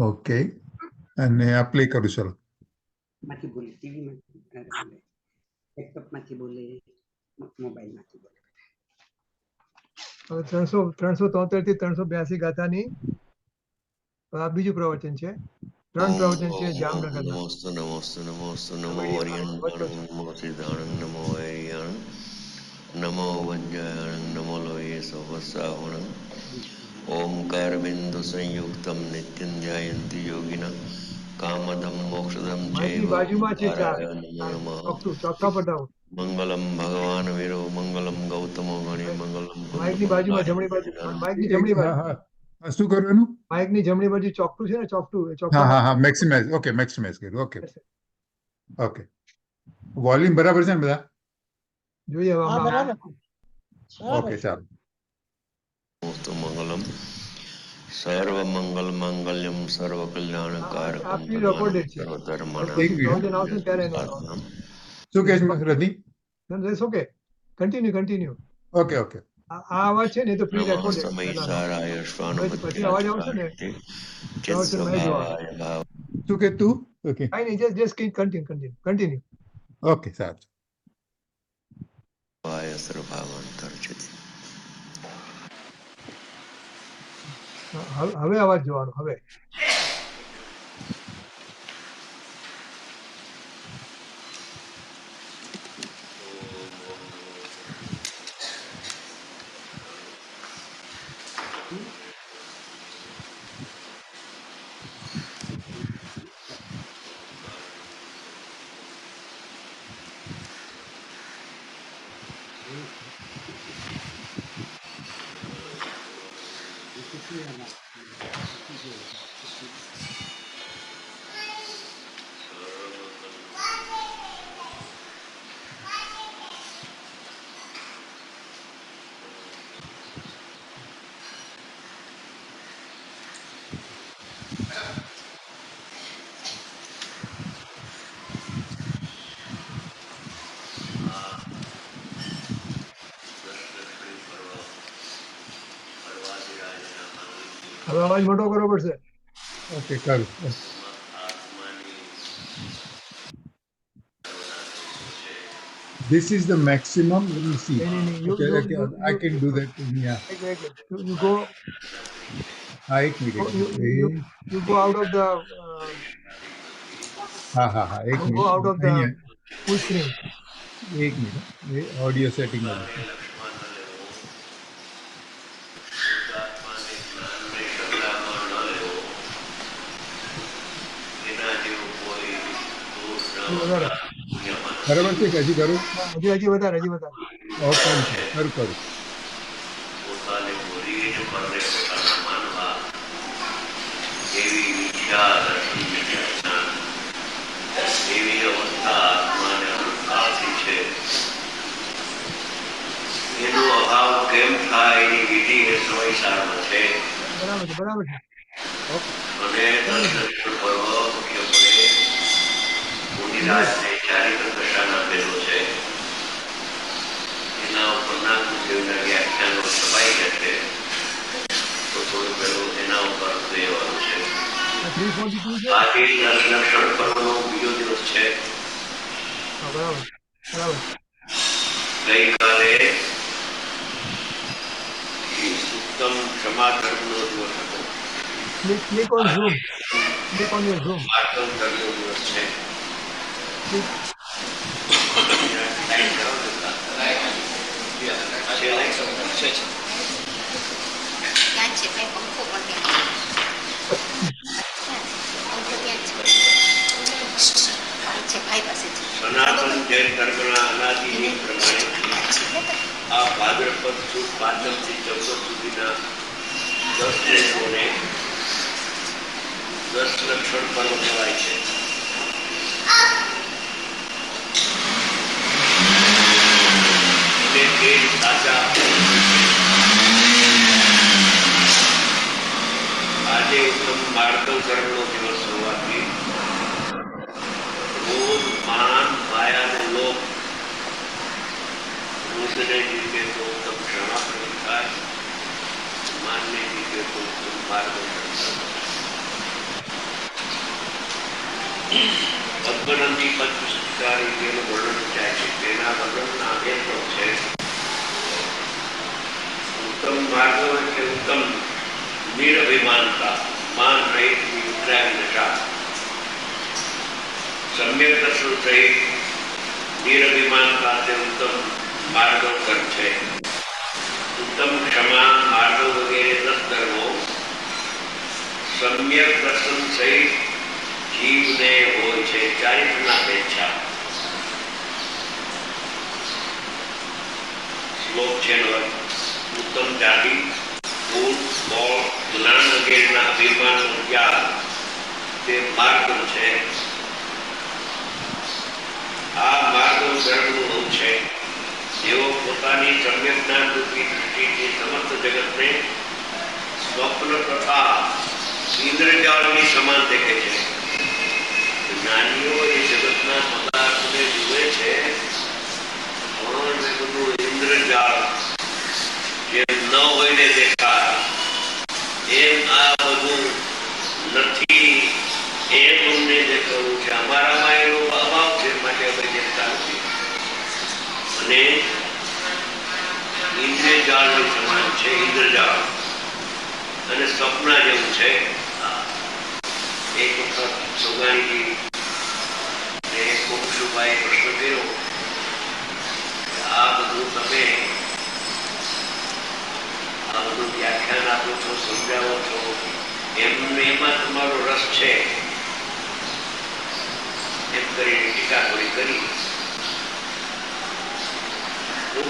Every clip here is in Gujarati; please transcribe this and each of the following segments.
ઓકે, અને આ પ્લે કરું. ચલો. માંથી બોલે, ટીવી માંથી બોલે, લેપટોપ માંથી બોલે, મોબાઈલ માંથી બોલે. હવે 373 થી 382 ગાથાની આ બીજું પ્રવચન છે. 3 પ્રવચન છે જામનગરના. નમોસ્તુ નમોસ્તુ નમોસ્તુ નમો વરિયણ નમો સિદ્ધાણં નમો વૈરિયણ નમો વજ્રાયણ નમો લોહી સહસ્રાવણ ઓમકાર બિંદુ સંયુક્તમ નિત્યં ધ્યાયન્તિ યોગિના કામદમ મોક્ષદમ માઇકની બાજુમાં છે ચાર. ચોક્કા પટાવો. મંગલમ ભગવાન વીરો મંગલમ ગૌતમો ગણી મંગલમ માઇકની બાજુમાં જમણી બાજુ. માઇકની જમણી બાજુ. શું કરવાનું? માઇકની જમણી બાજુ ચોકટું છે ને, ચોકટું. હા, મેક્સિમાઇઝ. ઓકે, મેક્સિમાઇઝ કર્યું. ઓકે ઓકે, વોલ્યુમ બરાબર છે ને બધા? જોઈએ હવે. ઓકે, ચાલો. મંગલમ સર્વ મંગલ મંગલ્યમ સર્વ કલ્યાણકારકમ આપની રેકોર્ડેડ છે. સર્વધર્માણામ આવશે ત્યારે શું કહે છે Rati? Okay, continue. Okay okay. આ અવાજ છે ને, એ તો પ્રી રેકોર્ડેડ. સમય સારાય પછી અવાજ આવશે ને, શું કે તું? ઓકે, કઈ નહીં, જસ્ટ કન્ટિન્યુ. ઓકે, સારું. હવે અવાજ જોવાનો. હવે અવાજ મોટો કરવો પડશે. ઓકે, કરું. This is the maximum. Let me see. Okay, I can do that. Yeah. You go. एक minute. You go out of the. हाँ, एक minute. Go out of the full screen. एक मिनट, ये ऑडियो सेटिंग में. બરાબર છે કે હજી કરું? હજી વધારે. ઓકે, કરું. એનો અભાવ કેમ થાય એની વિધિ એ સમય સારમાં છે. બરાબર છે. અને મુખ્યપણે મુનિરાજને ચારિત્ર દર્શન આપેલો છે. એના ઉપરના ગુરુદેવના વ્યાખ્યાનો છપાઈ ગયા છે, તો થોડું પહેલું એના ઉપર કહેવાનું છે. આજે દર્શન પર્વનો બીજો દિવસ છે. ગઈકાલે ઉત્તમ ક્ષમાધર્મનો દિવસ હતો. Click on Zoom. Click on your Zoom. માર્ગદર્શનનો દિવસ છે. સનાતન જૈન ધર્મના અનાદિ નિયમ પ્રમાણે આ ભાદ્રપદ સુદ 5 થી 14 સુધીના 10 દિવસોને 10 લક્ષણ પર્વ કહેવાય છે. આજે ઉત્તમ માર્ગવ ધર્મનો દિવસ હોવાથી રોજ માન માયા અને લોભ રોષને જીતે તો ઉત્તમ ક્ષમા થાય, માનને જીતે તો ઉત્તમ માર્ગદર્શન. પદ્મનંદી પદ્મસંસ્કાર જેનું વર્ણન થાય છે તેના વર્ણનના હેતુ છે ઉત્તમ માર્ગ એટલે ઉત્તમ નિરભિમાનતા, માન રહિત વિતરાગતા. સમ્યક દર્શન સહિત નિરભિમાનતા તે ઉત્તમ માર્ગદર્શન છે. ઉત્તમ ક્ષમા, માર્ગ વગેરે 10 ધર્મો સમ્યક દર્શન સહિત જીવને હોય છે. ચારિત્રના અપેક્ષા શ્લોક છે ઉત્તમ જાતિ, ગુણ, બળ, જ્ઞાન વગેરેના અભિમાનનો ત્યાગ તે માર્ગ છે. આ માર્ગ ધર્મનું રૂપ છે. જેઓ પોતાની સમ્યક જ્ઞાન રૂપી દૃષ્ટિથી સમસ્ત જગતને સ્વપ્ન તથા ઇન્દ્રજાળની સમાન દેખે છે. જ્ઞાનીઓ એ જગતના પદાર્થોને જુએ છે પણ એ બધું ઇન્દ્રજાળ જેમ ન હોઈને દેખાય એમ આ બધું નથી એમ અમને દેખાવું છે. અમારામાં એનો અભાવ છે માટે અમે દેખતા નથી અને ઇન્દ્રજાળની સમાન છે. ઇન્દ્રજાળ અને સપના જેવું છે. એક વખત સોગાણીજી મુક્ષુભાઈ પ્રશ્ન કર્યો આ બધું તમે આ બધું વ્યાખ્યાન આપો છો, સમજાવો છો, એમાં તમારો રસ છે એમ કરીને ટીકાટોળી કરી.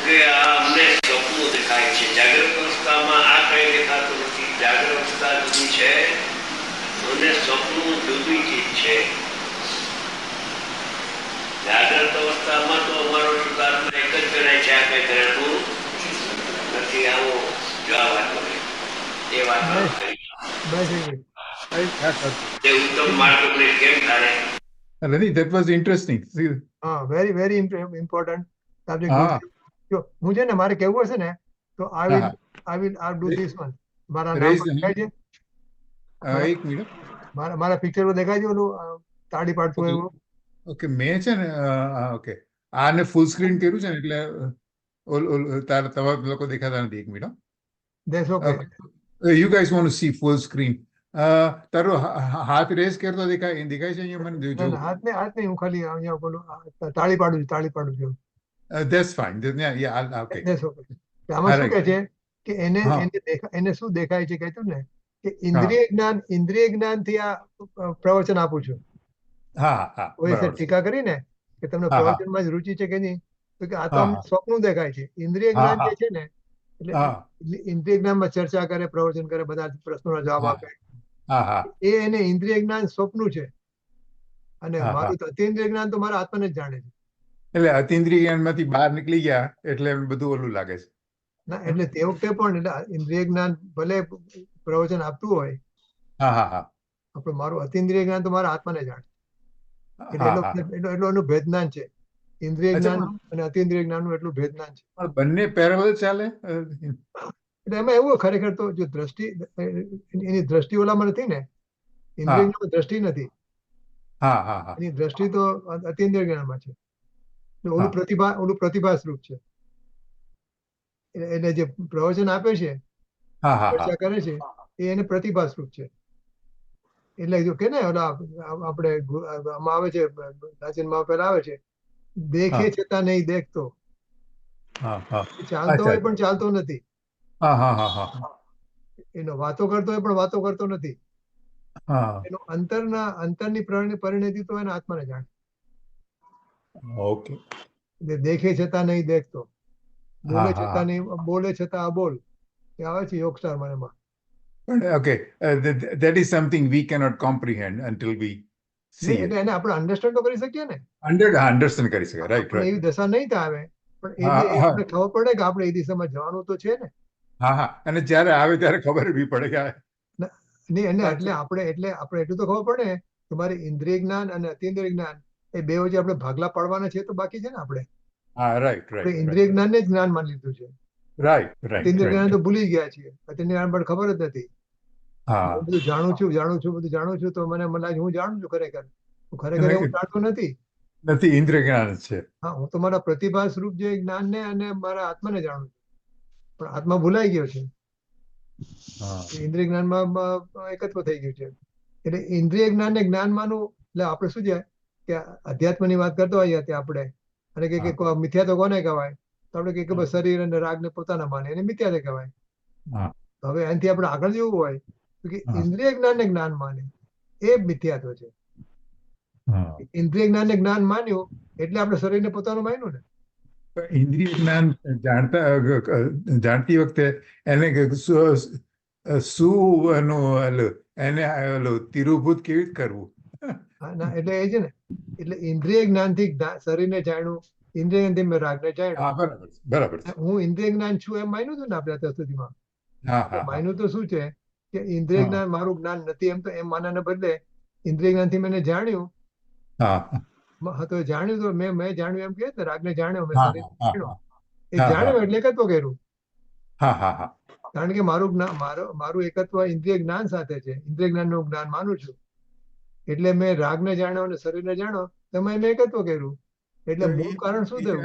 કે આ અમને સપનું દેખાય છે. જાગ્રત અવસ્થામાં આ કઈ દેખાતું નથી. જાગ્રત અવસ્થા જુદી છે અને સપનું જુદી ચીજ છે. જાગ્રત અવસ્થામાં તો અમારો શુદ્ધાત્મા એક જ ગણાય છે. આ કઈ ગણાતું નથી. આવો જવાબ આપ્યો એ વાત તે ઉત્તમ માર્ગ પર કેમ થાય. Rani, that was interesting. See, very very important subject. હા. જો હું છે ને મારે કેવું હશે ને તો I હા, will do this one. મારા Raise નામ the દેખાય છે? એક મિનિટ. મારા પિક્ચર દેખાય છે ઓલું તાળી પાડતું હોય એવું? ઓકે, મેં છે ને ઓકે આને ફૂલ સ્ક્રીન કર્યું છે ને એટલે તમારા લોકો દેખાતા નથી. એક minute. That's okay. You guys want to C full screen. તારો હાથ રેસ કરતો દેખાય છે અહીંયા મને ના, ના, હાથ નહીં, હું ખાલી અહીંયા બોલું તાળી પાડું છું. That's fine. Yeah okay. That's okay. આમાં શું Alright. કહે છે કે હા. એને શું દેખાય છે કહેતું ને કે ઇન્દ્રિય જ્ઞાનથી આ પ્રવચન આપું છું. હા હા કોઈ બરાબર. ટીકા કરીને કે તમને હા, હા. પ્રવચનમાં જ રુચિ છે કે નહીં, તો કે આ તો હા, અમને હા. સ્વપ્નું દેખાય છે. ઇન્દ્રિય હા, જ્ઞાન હા. જે છે ને એટલે હા ઇન્દ્રિય જ્ઞાનમાં ચર્ચા કરે, પ્રવચન કરે, બધા પ્રશ્નોના જવાબ હા. આપે, હા હા એને ઇન્દ્રિય જ્ઞાન સ્વપ્નું છે. અને હા, મારું તો અતિન્દ્રિય જ્ઞાન તો મારા આત્માને જ જાણે છે. એટલે અતિન્દ્રિય જ્ઞાનમાંથી બહાર નીકળી ગયા એટલે એમ બધું ઓલું લાગે છે. ના એટલે તે વખતે પણ એટલે ઇન્દ્રિય જ્ઞાન ભલે પ્રવચન આપતું હોય, હા હા હા પણ મારું અતિન્દ્રિય જ્ઞાન તો મારા આત્માને જાણે. એટલે હા હા. એનું ભેદ જ્ઞાન છે. ઇન્દ્રિય અચ્છા, જ્ઞાન અને અતિન્દ્રિય જ્ઞાનનું એટલું ભેદ જ્ઞાન છે. પણ બંને પેરેલલ ચાલે? એટલે એમાં એવું ખરેખર તો જો દ્રષ્ટિ એની દ્રષ્ટિ ઓલામાં નથી ને, ઇન્દ્રિય હા. જ્ઞાનમાં દ્રષ્ટિ નથી, હા હા હા એની દ્રષ્ટિ તો અતિન્દ્રિય જ્ઞાનમાં છે. એટલે હા. ઓલું પ્રતિભા સ્વરૂપ છે. એટલે જે પ્રવચન આપે છે, હા હા હા ચર્ચા કરે છે, એ એને પ્રતિભા સ્વરૂપ છે. એટલે જો કે ને ઓલા આપણે આમાં આવે છે, પ્રાચીનમાં પેલા આવે છે, દેખે હા. છતાં નહીં દેખતો. હા હા ચાલતો અચ્છા, હોય પણ ચાલતો નથી. હા હા હા હા એનો વાતો કરતો હોય પણ વાતો કરતો નથી. હા એનો અંતરની પરિણતિ તો એના આત્માને જાણે. ઓકે. એટલે દેખે છતાં નહીં દેખતો, બોલે હા હા છતાં હા. નહીં, બોલે છતાં અબોલ. એ આવે છે યોગસાર એમાં. પણ okay, that is something we cannot comprehend until we see નહીં, it. એટલે એને આપણે અન્ડરસ્ટેન્ડ તો કરી શકીએ ને. Understand કરી શકાય. રાઈટ પણ એવી રાઈટ. દશા નહીં થાય પણ હા એ હા આપણે ખબર પડે કે આપણે એ દિશામાં જવાનું તો છે ને. હા હા. અને જ્યારે આવે ત્યારે ખબર બી પડે કે નહીં, એટલે આપણે એટલું તો ખબર પડે કે મારે ઇન્દ્રિય જ્ઞાન અને અતિન્દ્રિય જ્ઞાન એ બે વચ્ચે આપણે ભાગલા પાડવાના છે તો બાકી છે ને. આપણે હા રાઈટ આપણે રાઈટ ઇન્દ્રિય જ્ઞાનને જ જ્ઞાન માની લીધું છે. રાઈટ રાઈટ અતિન્દ્રિય જ્ઞાન રાઈટ. તો ભૂલી ગયા છીએ. અતિન્દ્રિય જ્ઞાન પણ ખબર જ નથી. હા હું બધું જાણું છું બધું જાણું છું, તો મને લાગે હું જાણું છું ખરેખર. ખરેખર અને હું જાણતો નથી. નથી, ઇન્દ્રિય જ્ઞાન છે. હા, હું તો મારા પ્રતિભાસ રૂપ જે જ્ઞાનને અને મારા આત્માને જાણું છું, પણ આત્મા ભૂલાઈ ગયો છે. હા ઇન્દ્રિય જ્ઞાનમાં એકત્વ થઈ ગયું છે. એટલે ઇન્દ્રિય જ્ઞાન ને જ્ઞાન માનું એટલે આપણે શું છે કે અધ્યાત્મની વાત કરતો હોઈએ ત્યાં આપણે, અને કે મિથ્યા તો કોને કહેવાય, તો આપણે કે બસ શરીર અને રાગને પોતાના માને એને મિથ્યા કહેવાય. હા હવે એનાથી આપણે આગળ જવું હોય તો કે હા. ઇન્દ્રિય જ્ઞાન ને જ્ઞાન માને એ મિથ્યાત્વ છે. હા. ઇન્દ્રિય જ્ઞાન ને જ્ઞાન માન્યું એટલે આપણે શરીરને પોતાનું માન્યું ને. પણ ઇન્દ્રિય જ્ઞાન જાણતી વખતે એને શું એને તિરુભૂત કેવી રીતે કરવું? એટલે એ છે ને, એટલે ઇન્દ્રિય જ્ઞાનથી શરીરને જાણ્યું, ઇન્દ્રિય જ્ઞાનથી મેં રાગને જાણ્યું. હા, બરાબર બરાબર છે. હું ઇન્દ્રિય જ્ઞાન છું એમ માન્યું હતું ને આપણે અત્યાર સુધીમાં. હા હા હા માન્યું તો શું છે કે ઇન્દ્રિય હા. જ્ઞાન મારું જ્ઞાન નથી, એમ તો એમ માનવાને બદલે ઇન્દ્રિય જ્ઞાનથી મેં જાણ્યું. હા હા, તો જાણ્યું તો મેં જાણ્યું એમ કહે ને, રાગને જાણ્યો, મેં હા શરીર હા જાણ્યો. એ હા જાણ્યો એટલે એકત્વ કર્યું. હા હા હા કારણ કે મારું એકત્વ ઇન્દ્રિય જ્ઞાન સાથે છે. ઇન્દ્રિય જ્ઞાનનું જ્ઞાન માનું છું એટલે મેં રાગને જાણ્યો અને શરીરને જાણ્યો, તો મેં એકત્વ કર્યું. એટલે મૂળ કારણ શું થયું?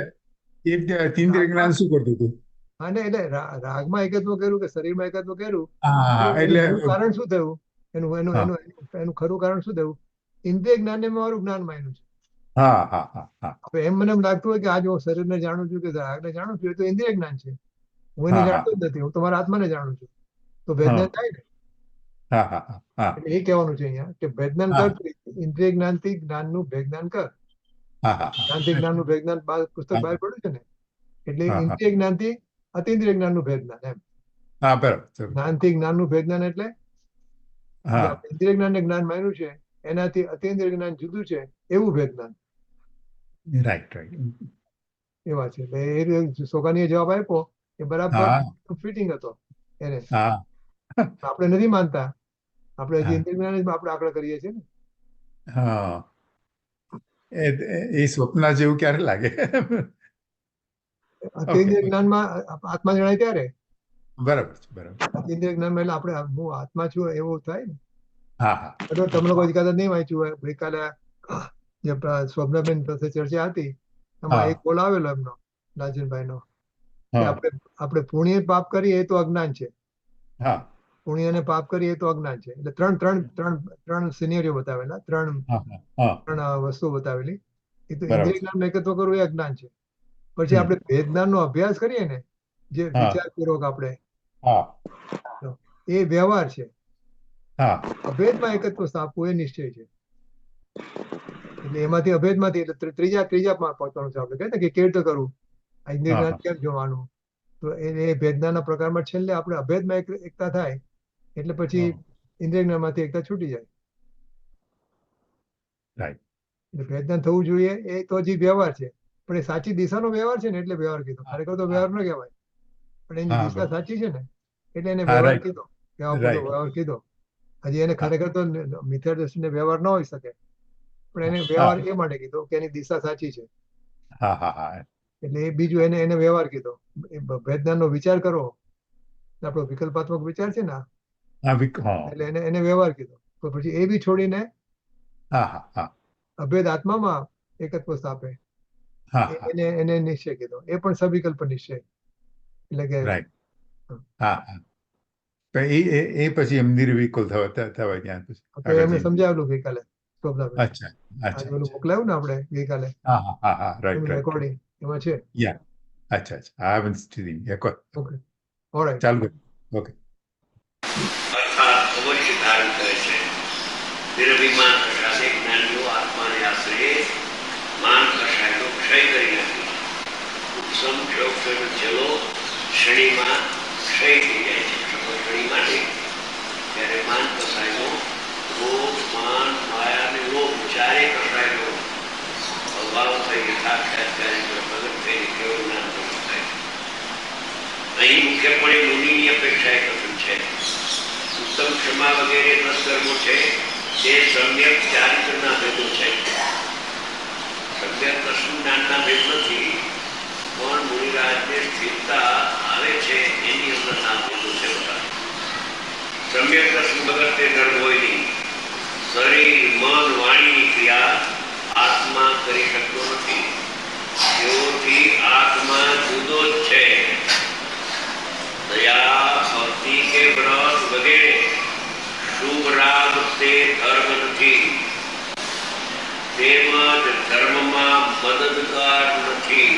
ઇન્દ્રિય જ્ઞાન શું કરતું હતું? હા ને, એટલે રાગમાં એકત્વ કર્યું કે શરીરમાં એકત્વ કર્યું, હા, એનું એટલે મૂળ કારણ શું થયું? એનું એનું હા. એનું એનું ખરું કારણ શું થયું? ઇન્દ્રિય જ્ઞાનને મેં મારું જ્ઞાન માન્યું છે. હા હા હા હા હવે મને એમ લાગતું હોય કે આજે હું શરીરને જાણું છું કે રાગને જાણું છું, એ તો ઇન્દ્રિય જ્ઞાન છે. હું એને હા, જાણતો જ નથી, હું તો મારા આત્માને જાણું છું. તો હા ભેદજ્ઞાન થાય ને. હા હા હા એટલે એ કહેવાનું છે અહીંયા કે ભેદજ્ઞાન હા. કર, ઇન્દ્રિય જ્ઞાનથી જ્ઞાનનું ભેદજ્ઞાન કર. હા હા જ્ઞાનથી જ્ઞાનનું ભેદજ્ઞાન પુસ્તક બહાર પડ્યું છે ને, એટલે હા, હા. ઇન્દ્રિય જ્ઞાનથી અતિન્દ્રિય જ્ઞાનનું ભેદજ્ઞાન એમ. હા, બરાબર. જ્ઞાનથી જ્ઞાનનું ભેદજ્ઞાન એટલે હા આપણે ઇન્દ્રિય જ્ઞાનને જ્ઞાન માન્યું છે, એનાથી અતિન્દ્રિય જ્ઞાન જુદું છે એવું ભેદજ્ઞાન. Right right. એવા છે. એટલે એ સોગાનીએ જવાબ આપ્યો એ બરાબર હા ફિટિંગ હતો એને. હા આપણે નથી માનતા, આપણે હજી હા. ઇન્દ્રિય જ્ઞાન જ આપણે આકડા કરીએ છીએ ને. હા એ સ્વપ્ન જેવું ક્યારે લાગે? અતિન્દ્રિય ઓકે, જ્ઞાનમાં આત્મા જણાય ત્યારે. બરાબર છે બરાબર. અતિન્દ્રિય જ્ઞાનમાં એટલે આપણે હું આત્મા છું એવું થાય ને. હા હા બરોબર, તમને કોઈ કદાચ નહીં વાંચ્યું હોય, ગઈકાલે જે સ્વપ્નબેન સાથે ચર્ચા હતી એમાં હા એક કોલ આવેલો એમનો, રાજનભાઈનો, કે હા આપણે પુણ્ય પાપ કરીએ એ તો અજ્ઞાન છે, હા પુણ્ય અને પાપ કરીએ એ તો અજ્ઞાન છે. એટલે ત્રણ સિનેરીઓ બતાવેલા, ત્રણ હા હા વસ્તુઓ બતાવેલી. એ તો બરાબર. ઇન્દ્રિય જ્ઞાન એકત્વ કરવું એ અજ્ઞાન છે. પછી હમ. આપણે ભેદજ્ઞાનનો અભ્યાસ કરીએ ને, જે હા. વિચારપૂર્વક આપણે, હા એ વ્યવહાર છે. હા અભેદમાં એકત્વ સ્થાપવું એ નિશ્ચય છે. એટલે એમાંથી અભેદમાંથી એટલે ત્રીજામાં પહોંચવાનું છે. આપણે કહે ને કે કેવી રીતે કરવું, આ ઇન્દ્રિય હા, જ્ઞાન કેમ જોવાનું, તો એ ભેદજ્ઞાનના પ્રકારમાં છેલ્લે આપણે અભેદમાં એકતા થાય એટલે પછી હા. ઇન્દ્રિય જ્ઞાનમાંથી એકતા છૂટી જાય. રાઈટ. એટલે ભેદજ્ઞાન થવું જોઈએ એ તો હજી વ્યવહાર છે, પણ એ સાચી દિશાનો વ્યવહાર છે ને એટલે વ્યવહાર કીધો. ખરેખર તો વ્યવહાર ન કહેવાય, પણ એની હા, દિશા બરાબર. સાચી છે ને એટલે એને હા, વ્યવહાર right. કીધો, વ્યવહાર પૂરતો Right. વ્યવહાર કીધો. હજી એને હા. ખરેખર તો મિથ્યા દ્રષ્ટિને વ્યવહાર ન હોઈ શકે, પણ એને હા. વ્યવહાર એ માટે કીધો કે એની દિશા સાચી છે. હા હા હા એટલે એ બીજું એને વ્યવહાર કીધો. એ ભેદજ્ઞાનનો વિચાર કરો, આપણો વિકલ્પાત્મક વિચાર છે ને આ, હા હા એટલે એને વ્યવહાર કીધો. તો પછી એ બી છોડીને હા હા હા અભેદ આત્મામાં એકત્વ સ્થાપે, હા હા એને નિશ્ચય કીધો. એ પણ સવિકલ્પ નિશ્ચય, એટલે કે રાઈટ. હા હા પણ એ પછી એમ નિર્વિકુલ થવા ત્યાં પછી તો આગળ એમને જઈને. સમજાવેલું ગઈકાલે શોભનાબેન. અચ્છા આજે અચ્છા ઓલું અચ્છા. મોકલાયું ને આપણે ગઈકાલે હા હા હા હા રાઈટ એનું રાઈટ. રેકોર્ડિંગ એમાં છે. યા અચ્છા અચ્છા. I haven't seen it. Okay, alright. ચાલુ ઓકે. અર્થાત અવશ્ય ધારણ કરે છે. નિરભિમાન કશાશે જ્ઞાનીઓ આત્માને આશ્રયે માન કશાયનો ક્ષય કરી નાખી. ઉપસમ ક્ષોક્ષનો છેલ્લો શ્રેણીમાં ક્ષય થઈ જાય છે. શ્રેણી માટે ત્યારે માન કશાયનો ક્રોધ, માન, માયા અને લોભ ચારે કશાયનો અભાવ થઈ યથાખ્યાત પ્રગટ થઈને કેવળ જ્ઞાન પ્રગટ થાય છે. અહીં મુખ્યપણે મુનિની અપેક્ષા એક કથન છે. ઉત્તમ ક્ષમા વગેરે દસકર્મો છે તે સમ્યક ચારિત્રના ભેદો છે. સમ્યક દર્શન જ્ઞાનના ભેદ નથી, પણ મુનિરાજને સ્થિરતા આવે છે એની અંદરના ભેદો છે બધા. સમ્યક દર્શન વગર તે ધર્મ હોય નહીં. શરીર, મન, વાણીની ક્રિયા આત્મા કરી શકતો નથી. તેઓથી આત્મા જુદો જ છે. દયા, ભક્તિ કે વ્રત વગેરે શુભ રાગ તે ધર્મ નથી. તેમજ ધર્મમાં મદદગાર નથી.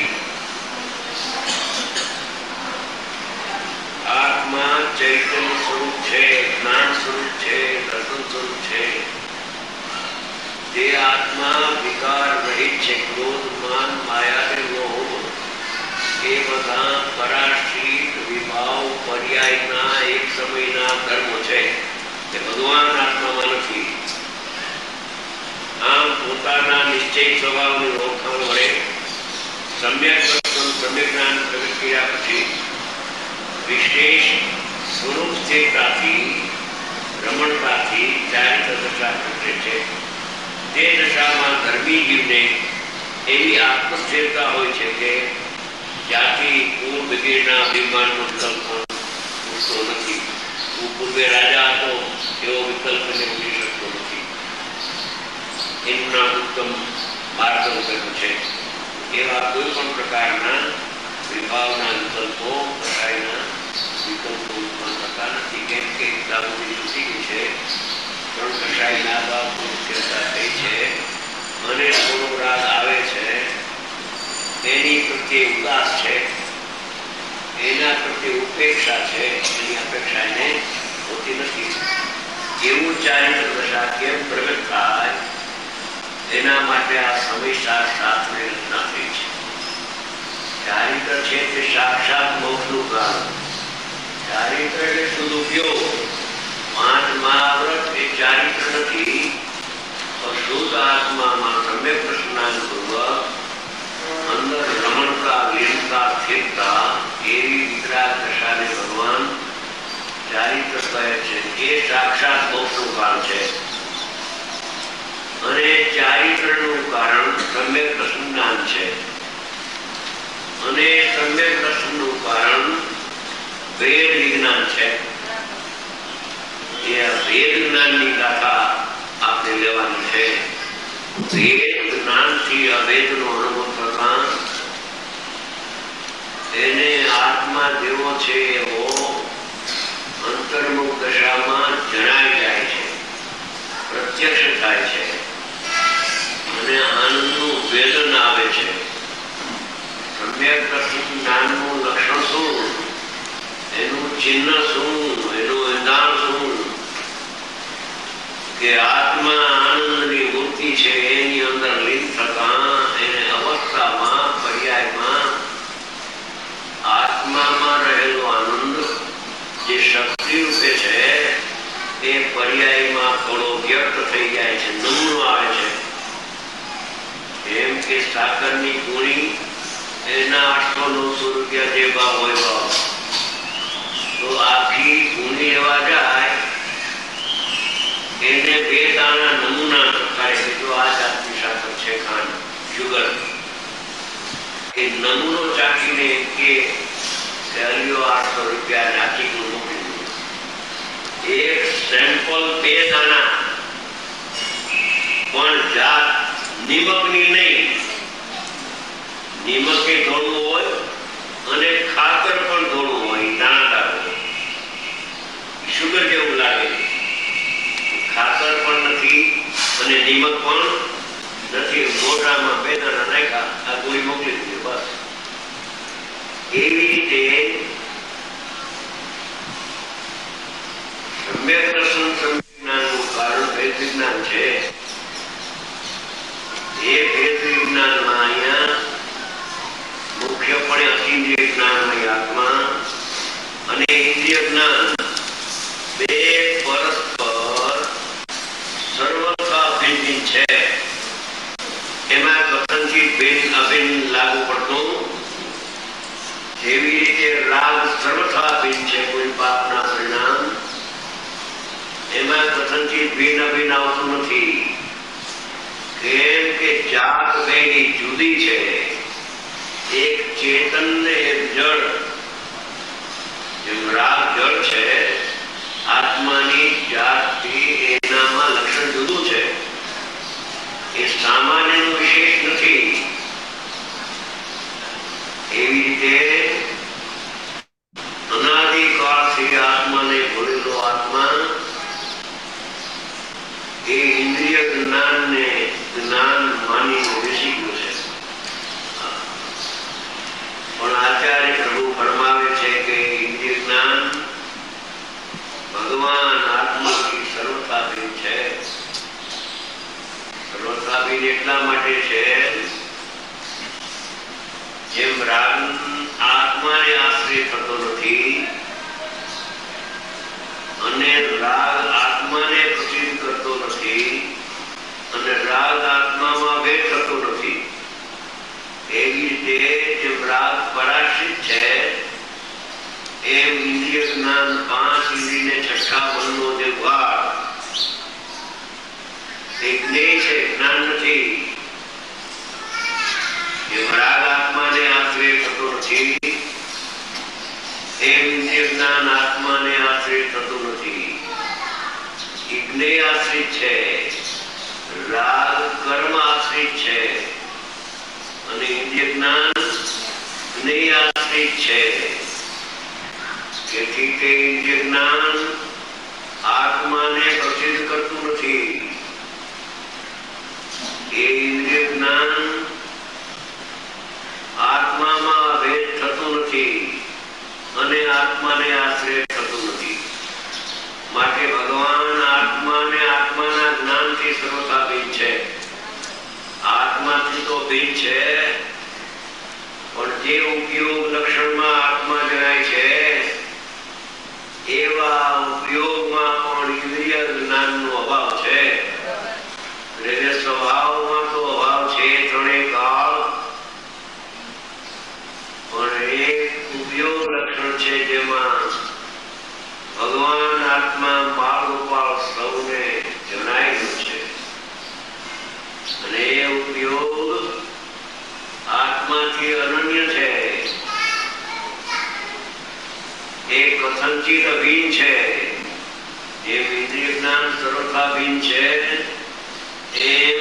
આત્મા ચૈતન્ય સ્વરૂપ છે, જ્ઞાન સ્વરૂપ છે, દર્શન સ્વરૂપ છે. તે આત્મા વિકાર રહિત છે. ક્રોધ, માન, માયા અને લોભ એ બધા પરાશ્રિત વિભાવ પર્યાયના એક સમયના ધર્મો છે. તે ભગવાન આત્મામાં નથી. આમ પોતાના નિશ્ચય સ્વભાવની ઓળખાણ વડે સમ્યક દર્શન, સમ્યક જ્ઞાન પ્રગટ કર્યા પછી વિશેષ સ્વરૂપ સ્થિરતાથી, રમણતાથી ચારિત્ર દશા પ્રગટે છે. તે દશામાં ધર્મી જીવને એવી આત્મસ્થિરતા હોય છે કે જ્યાંથી પૂર્વ વગેરેના અભિમાનનો વિકલ્પ ઉઠતો નથી. હું પૂર્વે રાજા હતો એવો વિકલ્પને ઉઠી શકતો નથી. એનું નામ ઉત્તમ માર્ગદર્શન છે. એવા કોઈ પણ પ્રકારના વિભાવના વિકલ્પો, પ્રકારના વિકલ્પો ઉત્પન્ન થતા નથી. કેમ કે દારૂની તૂટી ગઈ છે, ત્રણ કશાયના બાબતની સ્થિરતા થઈ છે અને થોડો રાગ આવે છે, એની પ્રત્યે ઉદાસ છે, એના પ્રત્યે ઉપેક્ષા છે, એની અપેક્ષા એને હોતી નથી. એવું ચારિત્ર દશા કેમ પ્રગટ થાય એના માટે આ સમયસાર શાસ્ત્રની રચના થઈ છે. ચારિત્ર છે તે સાક્ષાત મોક્ષનું કારણ. ચારિત્ર એટલે શુદ્ધ ઉપયોગ. પાંચ મહાવ્રત એ ચારિત્ર નથી, પણ શુદ્ધ આત્મામાં સમ્યક દર્શનાનુપૂર્વક અંદર રમણતા, લીનતા, સ્થિરતા એવી વિતરાગ દશાને ભગવાન ચારિત્ર કહે છે. એ સાક્ષાત મોક્ષનું કારણ છે. અને ચારિત્રનું કારણ સમ્યક દર્શન જ્ઞાન છે. અને સમ્યક દર્શનનું કારણ વેદ વિજ્ઞાન છે. એ વેદ જ્ઞાનની ગાથા આપણે લેવાની છે. વેદ જ્ઞાનથી અવેદનો અનુભવ થતા એને આત્મા જેવો છે એવો અંતર્મુખ દશામાં જણાઈ જાય છે, પ્રત્યક્ષ થાય છે અને આનંદનું વેદન આવે છે. સમ્યક દર્શન જ્ઞાનનું લક્ષણ શું, એનું ચિહ્ન શું, એનું વિધાન શું કે આત્મા આનંદની મૂર્તિ છે. એની અંદર લીન થતા એને અવસ્થામાં, પર્યાયમાં આત્મામાં રહેલો આનંદ જે શક્તિ રૂપે છે એ પર્યાયમાં થોડો વ્યક્ત થઈ જાય છે, નમૂનો આવે છે. એમ કે સાકરની ગુણી એના 800-900 રૂપિયા જે ભાવ હોય ભાવ, તો આખી ગુણી એવા જાય એને 2 દાણા નમૂના થાય છે. જો આ જાતની સાકર છે, ખાંડ, શુગર, એ નમૂનો ચાખીને કે 800 રૂપિયા નાખી મોકલી દો. એક સેમ્પલ 2 દાણા પણ જાત નિમકની નહીં. નિમકે થોડું હોય અને ખાતર પણ થોડું હોય, દાણાદાર હોય, શુગર જેવું લાગે. ખાતર પણ નથી અને નિમક પણ નથી. મોઢામાં 2 દાણા નાખ્યા, આ ગોળી મોકલી દીધી, બસ. એવી રીતે સમ્યક દર્શન, સમ્યક જ્ઞાનનું કારણ ભેદ વિજ્ઞાન છે. એ ભેદ વિજ્ઞાનમાં અહીંયા મુખ્યપણે અતિન્દ્રિય જ્ઞાનમય આત્મા અને ઇન્દ્રિય જ્ઞાન બે પરસ્પર સર્વથા ભિન્ન છે. એમાં કથનથી ભિન્ન અભિન્ન લાગુ પડતું. જેવી રીતે રાગ સર્વથા ભિન્ન છે કોઈ પાપના પરિણામ, એમાં કથનથી ભિન્ન અભિન્ન આવતું નથી. કેમ કે જાત બેની જુદી છે. એક ચેતન ને એક જળ. જેમ રાગ જળ છે, આત્મા આત્માની જાતથી એનામાં લક્ષણ જુદું છે. એ સામાન્યનું વિશેષ નથી. એવી રીતે અનાદિકાળથી આત્માને ભરેલો આત્મા એ ઇન્દ્રિય જ્ઞાનને જ્ઞાન માનીને બેસી ગયો છે. પણ આચાર્ય પ્રભુ ફરમાવે છે કે ઇન્દ્રિય જ્ઞાન ભગવાન આત્માથી સર્વથાભિન્ન છે. સર્વથાભિન્ન એટલા માટે છે જેમ રાગ આત્માને આશ્રય થતો નથી અને રાગ આત્માને પ્રસિદ્ધ કરતો નથી અને રાગ આત્મામાં ભેદ થતો નથી, એવી રીતે જેમ રાગ પરાશ્રિત છે એમ ઇન્દ્રિય જ્ઞાન 5 ઇન્દ્રિયને છઠ્ઠા મનનો જે ભાગ એ જ્ઞેય છે, જ્ઞાન નથી. જેમ રાગ આત્માને આશ્રય થતો નથી એમ ઇન્દ્રિય જ્ઞાન આત્માને આશ્રય થતું નથી. જ્ઞેય આશ્રિત છે, રાગ કર્મ આશ્રિત છે અને ઇન્દ્રિય જ્ઞાન જ્ઞેય આશ્રિત છે. તેથી તે ઇન્દ્રિય જ્ઞાન આત્માને પ્રસિદ્ધ કરતું નથી. એ ઇન્દ્રિય જ્ઞાન આત્મામાં ભેદ થતું નથી અને આત્માને આશ્રય થતું નથી. માટે ભગવાન આત્માને આત્માના જ્ઞાનથી સર્વથા ભિન્ન છે. આત્માથી તો ભિન્ન છે પણ જે ઉપયોગ લક્ષણમાં આત્મા જણાય છે એવા ઉપયોગમાં પણ ઇન્દ્રિય જ્ઞાનનો અભાવ છે. એટલે સ્વભાવમાં તો અભાવ છે ત્રણેય કાળ, પણ એક ઉપયોગ લક્ષણ છે જેમાં ભગવાન આત્મા બાળ ગોપાળ સૌને જણાયેલું છે અને એ ઉપયોગ આત્માથી અનન્ય છે. એ કથનચિત અભિન્ન છે. જેમ ઇન્દ્રિય જ્ઞાન સર્વથા ભિન્ન છે એમ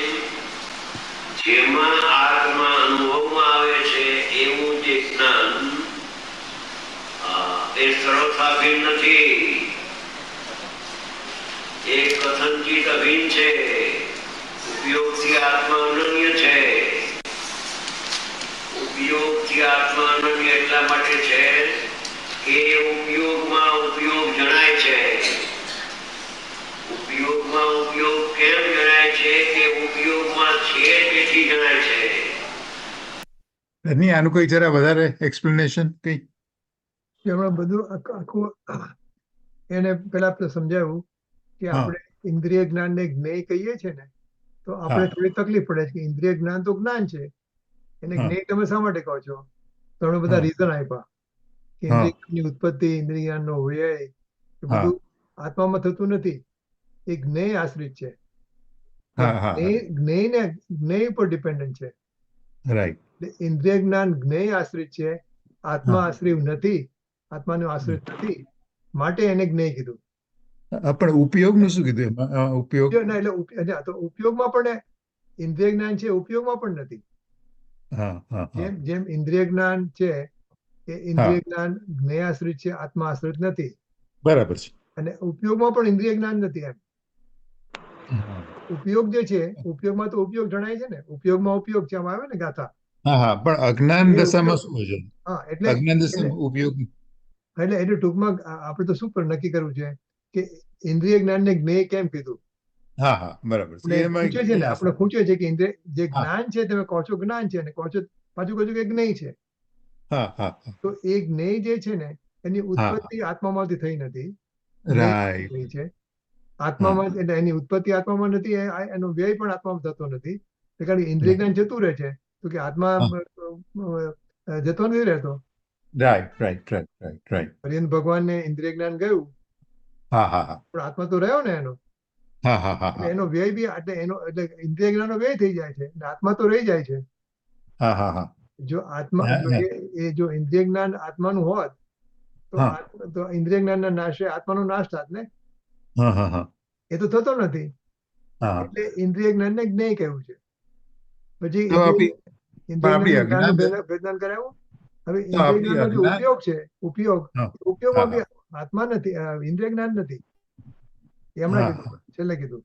જેમાં આત્મા અનુભવમાં આવે છે એવું જે જ્ઞાન એ સર્વથા ભિન્ન નથી. એ કથનચિત અભિન્ન છે. ઉપયોગથી આત્મા અનન્ય છે. ઉપયોગથી આત્મા અનન્ય એટલા માટે છે કે ઉપયોગમાં ઉપયોગ જણાય છે. ઉપયોગમાં ઉપયોગ કેમ જણાય છે કે ઉપયોગમાં છે તેથી જણાય છે. નહીં, આનું કોઈ જરા વધારે એક્સપ્લેનેશન કઈ? હમણાં બધું આખું એને પેલા આપણે સમજાવ્યું કે હા. આપણે ઇન્દ્રિય જ્ઞાનને જ્ઞેય કહીએ છીએ ને, તો આપણે હા. થોડી તકલીફ પડે છે કે ઇન્દ્રિય જ્ઞાન તો જ્ઞાન છે, એને હા. જ્ઞેય તમે શા માટે કહો છો? તો આપણે બધા હા. રીઝન આપ્યા કે હા. ઇન્દ્રિય જ્ઞાનની ઉત્પત્તિ, ઇન્દ્રિય જ્ઞાનનો વ્યય, એ હા. બધું આત્મામાં થતું નથી, એ જ્ઞેય આશ્રિત છે. તો હા, હા, હા. જ્ઞેય ઉપર ડિપેન્ડન્ટ છે. રાઈટ. એટલે ઇન્દ્રિય જ્ઞાન જ્ઞેય આશ્રિત છે, આત્મા હા. આશ્રિત નથી, આત્માનો આશ્રિત નથી, માટે એને જ્ઞેય કીધું. પણ ઉપયોગનું શું કીધું એમાં? ઉપયોગ ના, એટલે તો ઉપયોગમાં પણ ઇન્દ્રિય જ્ઞાન છે, ઉપયોગમાં પણ નથી. હા, હા, હા. જેમ ઇન્દ્રિય જ્ઞાન છે એ ઇન્દ્રિય જ્ઞાન જ્ઞેય આશ્રિત છે, આત્મા આશ્રિત નથી, બરાબર છે. અને ઉપયોગમાં પણ ઇન્દ્રિય જ્ઞાન નથી. એમ હા, ઉપયોગ જે છે, ઉપયોગમાં તો ઉપયોગ જણાય છે ને, ઉપયોગમાં ઉપયોગ છે, આમ આવે ને ગાથા. હા, પણ અજ્ઞાન એ દશામાં ઉપયોગ. શું હોય છે? હા, એટલે અજ્ઞાન દશામાં ઉપયોગ એટલે ટૂંકમાં આપણે તો શું પર નક્કી કરવું છે કે ઇન્દ્રિય જ્ઞાનને જ્ઞેય કેમ કીધું? હા, હા, બરાબર છે. આપણે એમાં પૂછે છે ને, આપણે પૂછે છે કે ઇન્દ્રિય જે હા. જ્ઞાન છે તમે કહો છો જ્ઞાન છે, અને કહો છો પાછું કહો છો કે જ્ઞેય છે. હા, હા, હા. તો એ જ્ઞેય જે છે ને એની હા. ઉત્પત્તિ આત્મામાંથી થઈ નથી, જ્ઞેય રાઈટ. થઈ છે. આત્મામાં એટલે એની ઉત્પત્તિ આત્મામાં નથી, એનો વ્યય પણ આત્મામાં થતો નથી. કારણ કે ઇન્દ્રિય જ્ઞાન જતું રહે છે, તો કે આત્મા જતો નથી રહેતો. Right, right, right, right, right. હરિયન ભગવાનને ઇન્દ્રિય જ્ઞાન ગયું, હા, હા, હા. પણ આત્મા તો રહ્યો ને એનો. હા, હા, હા, એટલે હા. એનો વ્યય બી એટલે ઇન્દ્રિય જ્ઞાનનો વ્યય થઈ જાય છે, અને આત્મા તો રહી જાય છે. હા, હા, હા. જો આત્મા હા, હા. જો ઇન્દ્રિય જ્ઞાન આત્માનું હોત તો હા. તો ઇન્દ્રિય જ્ઞાનના નાશે આત્માનો નાશ થાત ને. હા હા હા એ તો થતો નથી. હા એટલે ઇન્દ્રિય જ્ઞાનને જ્ઞેય કહ્યું છે. પછી તો આપી ઇન્દ્રિય આપણી જ્ઞાનનું અજ્ઞાન ભેદાન કરાવું. હવે તો ઇન્દ્રિય આપણી જ્ઞાનનો જે અજ્ઞાન ઉપયોગ છે, ઉપયોગ હા ઉપયોગમાં હા બી આત્મા નથી, ઇન્દ્રિય જ્ઞાન નથી. એ હમણાં હા કીધું, છેલ્લે કીધું.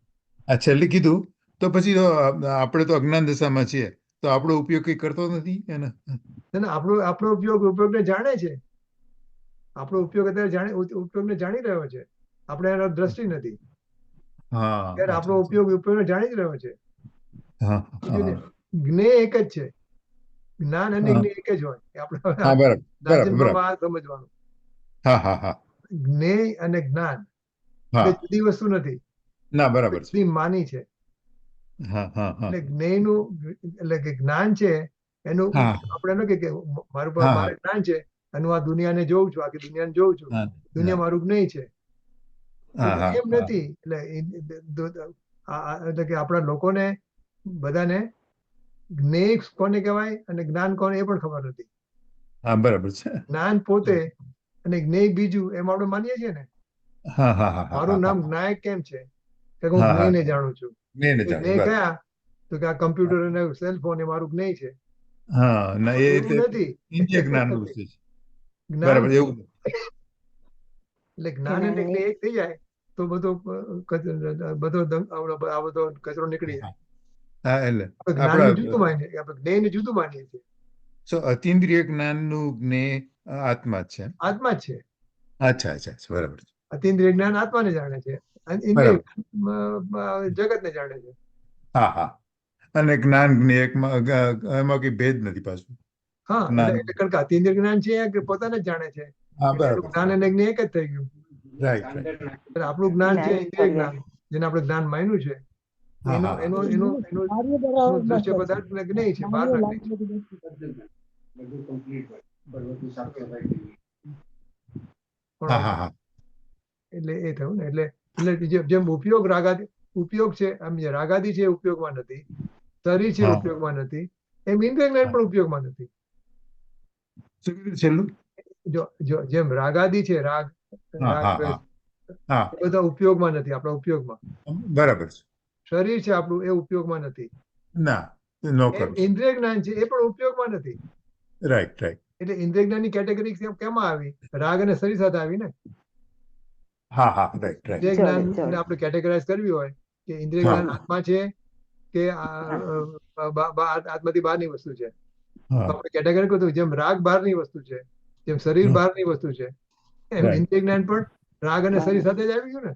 આ છેલ્લે કીધું તો પછી તો આપણે તો અજ્ઞાન દશામાં છીએ તો આપણો ઉપયોગ કઈ કરતો નથી એને. અને આપણો ઉપયોગને જાણે છે. આપણો ઉપયોગ અત્યારે ઉપયોગને જાણી રહ્યો છે. આપણે એનો દ્રષ્ટિ નથી. હા ત્યારે આપણો અચ્છા ઉપયોગને જાણી જ રહ્યો છે. હા બીજું હા જ્ઞેય એક જ છે. જ્ઞાન અને હા જ્ઞેય એક જ હોય. એ આપણે હા બરાબર બરાબર પ્રાચીન બરાબર ભાવમાં આ સમજવાનું. હા હા હા જ્ઞેય અને જ્ઞાન હા બે જુદી વસ્તુ નથી, ના બરાબર છે. જુદી માની છે. હા હા હા એટલે જ્ઞેયનું એટલે કે જ્ઞાન છે એનું હા આપણે એમ કે મારું હા મારે જ્ઞાન છે અને હું આ દુનિયાને જોઉં છું, આખી દુનિયાને જોઉં છું. હા દુનિયા મારું જ્ઞેય છે. હા હા એમ નથી. એટલે કે આપણા લોકોને બધાને જ્ઞેય કોને કહેવાય અને જ્ઞાન કોને એ પણ ખબર નથી. હા બરાબર છે. જ્ઞાન પોતે અને જ્ઞેય બીજું એમ આપણે માનીએ છીએ ને. હા હા હા હા મારું હા નામ જ્ઞાયક કેમ છે? કે હું હા હા જ્ઞેયને જાણું છું. મેં એ જાણ્યું જ્ઞેય બરાબર. કયા? તો કે આ કમ્પ્યુટર અને સેલફોન એ મારું જ્ઞેય છે. હા ના એ એવું નથી. ઇન્દ્રિય એવું જ્ઞાનનું નથી. વિશે છે. જ્ઞાન બરાબર એવું એટલે જ્ઞાન અને જ્ઞેય એક થઈ જાય તો બધો આ બધો કચરો નીકળી જાય. હા એટલે આપણે જ્ઞાનને જુદું માનીએ, આપણે જ્ઞેયને જુદું માનીએ છીએ. અતિન્દ્રિય જ્ઞાનનું જ્ઞેય આત્મા જ છે. આત્મા જ છે. અચ્છા અચ્છા અચ્છા, બરાબર છે. અતિન્દ્રિય જ્ઞાન આત્માને જાણે છે અને ઇન્દ્રિય જગતને જાણે છે. હા હા અને જ્ઞાન જ્ઞેયમાં એમાં કઈ ભેદ નથી પાછું. હા, જ્ઞાન એટલે કારણ કે અતિન્દ્રિય જ્ઞાન છે એ પોતાને જ જાણે છે. હા એટલે એનું બરાબર જ્ઞાન અને જ્ઞેય એક જ થઈ ગયું. રાઈટ રાઈટ એટલે આપણું જ્ઞાન છે ઇન્દ્રિય જ્ઞાન, જેને આપણે જ્ઞાન માન્યું છે. હા એનું હા એનું એનું એનું એનું દ્રશ્ય પદાર્થ જ્ઞેય છે, બહારના જ્ઞેય છે. બધું કમ્પ્લીટ હોય. બધું સાફ સફાઈ કરી. હા હા હા એટલે એ થયું ને. એટલે જેમ ઉપયોગ ઉપયોગ છે, આમ જે રાગાદી છે એ ઉપયોગમાં નથી, શરીર છે એ હા ઉપયોગમાં નથી, એમ ઇન્દ્રિય જ્ઞાન પણ ઉપયોગમાં નથી. શું કીધું છેલ્લું? જો જેમ રાગાદી છે, રાગ હા હા દ્વેષ, હા એ બધા ઉપયોગમાં નથી, આપણા ઉપયોગમાં. હા બરાબર છે. શરીર છે આપણું, એ ઉપયોગમાં નથી. ના નો એમ કરું. ઇન્દ્રિય જ્ઞાન છે એ પણ ઉપયોગમાં નથી. રાઈટ રાઈટ એટલે ઇન્દ્રિય જ્ઞાનની કેટેગરી કેમાં આવી? રાગ અને શરીર સાથે આવી ને. હા હા રાઈટ રાઈટ ઇન્દ્રિય જ્ઞાન એટલે આપણે કેટેગરાઇઝ કરવી હોય કે ઇન્દ્રિય જ્ઞાન હા આત્મા છે કે આત્માથી બહારની વસ્તુ છે, તો હા આપણે કેટેગરી કરતું જેમ રાગ બહારની વસ્તુ છે, જેમ શરીર બહારની વસ્તુ છે, એમ રાઈટ ઇન્દ્રિય જ્ઞાન પણ રાગ અને શરીર સાથે જ આવી ગયું ને.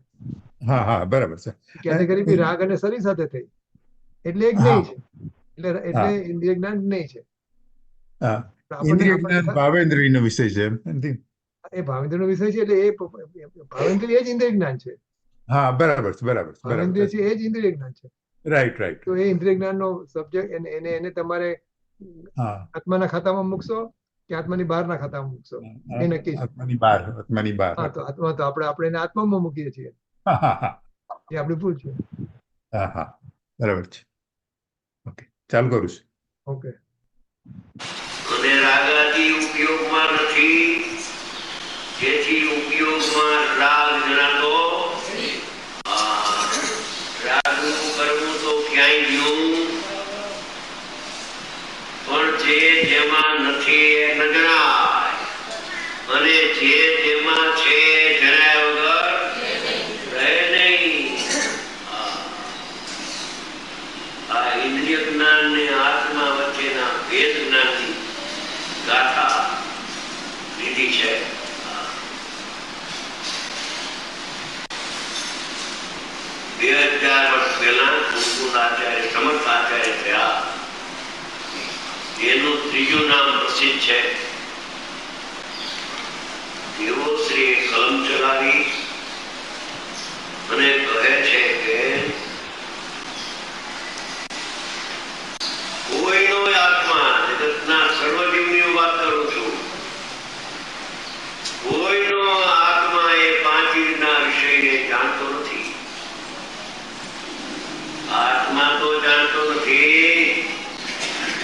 હા હા બરાબર છે. કેટેગરી બી રાગ અને શરીર સાથે થઈ, એટલે એક હા જ્ઞેય છે. એટલે ઇન્દ્રિય જ્ઞાન જ્ઞેય છે. હા આપણને ઇન્દ્રિય જ્ઞાન ભાવેન્દ્રિયનો વિષય છે એમ નથી? એ ભાવેન્દ્રનો વિષય છે, એટલે એ ભાવેન્દ્રિય એ જ ઇન્દ્રિય જ્ઞાન છે. હા બરાબર છે બરાબર છે બરાબર ભાવેન્દ્રિય છે એ જ ઇન્દ્રિય જ્ઞાન છે. રાઈટ રાઈટ તો એ ઇન્દ્રિય જ્ઞાનનો સબ્જેક્ટ એને તમારે હા આત્માના ખાતામાં મૂકશો કે આત્માની બહારના ખાતામાં મૂકશો, એ નક્કી છે. આત્માની બહાર આત્માની બહાર. હા, તો આત્મા તો આપણે એને આત્મામાં મૂકીએ છીએ. હા હા હા એ આપણી ભૂલ છે. હા હા બરાબર છે. ઓકે ચાલુ કરું છું. ઓકે. અને રાગાદી ઉપયોગમાં નથી, જેથી ઉપયોગમાં રાગ જણાતો. રાગનું કરવું તો ક્યાંય ગયું, પણ જે જેમાં નથી એ ન જણાય, અને જે જેમાં છે જણાય વગર રહે નહીં. આ ઇન્દ્રિય જ્ઞાન ને આત્મા વચ્ચેના ભેદ જ્ઞાનની ગાથા લીધી છે. 2000 વર્ષ પહેલા મુકુંદ આચાર્ય સમર્થ આચાર્ય થયા. એનું ત્રીજું નામ પ્રસિદ્ધ છે. તેઓ શ્રી કલમ ચલાવી અને કહે છે કે કોઈનો આત્મા, જગતના સર્વજીવની વાત કરું છું, કોઈનો આત્મા એ પાંચ વિધના વિષયને જાણતો નથી. આત્મા તો જાણતો નથી,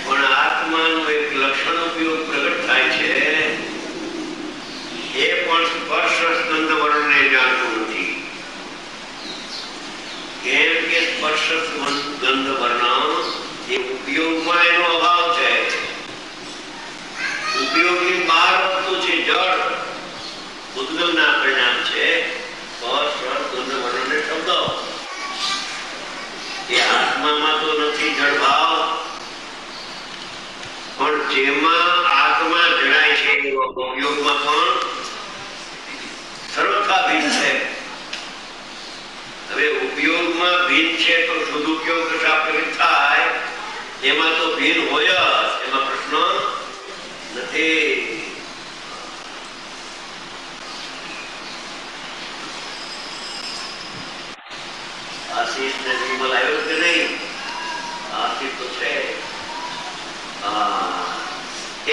પણ આત્માનું એક લક્ષણ ઉપયોગ પ્રગટ થાય છે, એ પણ સ્પર્શ સ્કંદ વર્ણને જાણતું નથી. સ્પર્શ ગંધ વર્ણ એ ઉપયોગમાં એનો અભાવ છે. ઉપયોગની બહાર વસ્તુ છે જળ, ઉદ્ગમના પરિણામ છે સ્પર્શ ગંધ વર્ણ ને શબ્દો. એ આત્મામાં તો નથી જળ ભાવ, પણ જેમાં આત્મા જણાય છે એવા ઉપયોગમાં પણ સર્વથા ભિન્ન છે. હવે ઉપયોગમાં ભિન્ન છે તો સદુપયોગ સાપેક્ષ થાય, એમાં તો ભિન્ન હોય જ, એમાં પ્રશ્ન નથી. આશીષ ને વિમલ આવ્યો કે નહીં? આશીષ તો છે.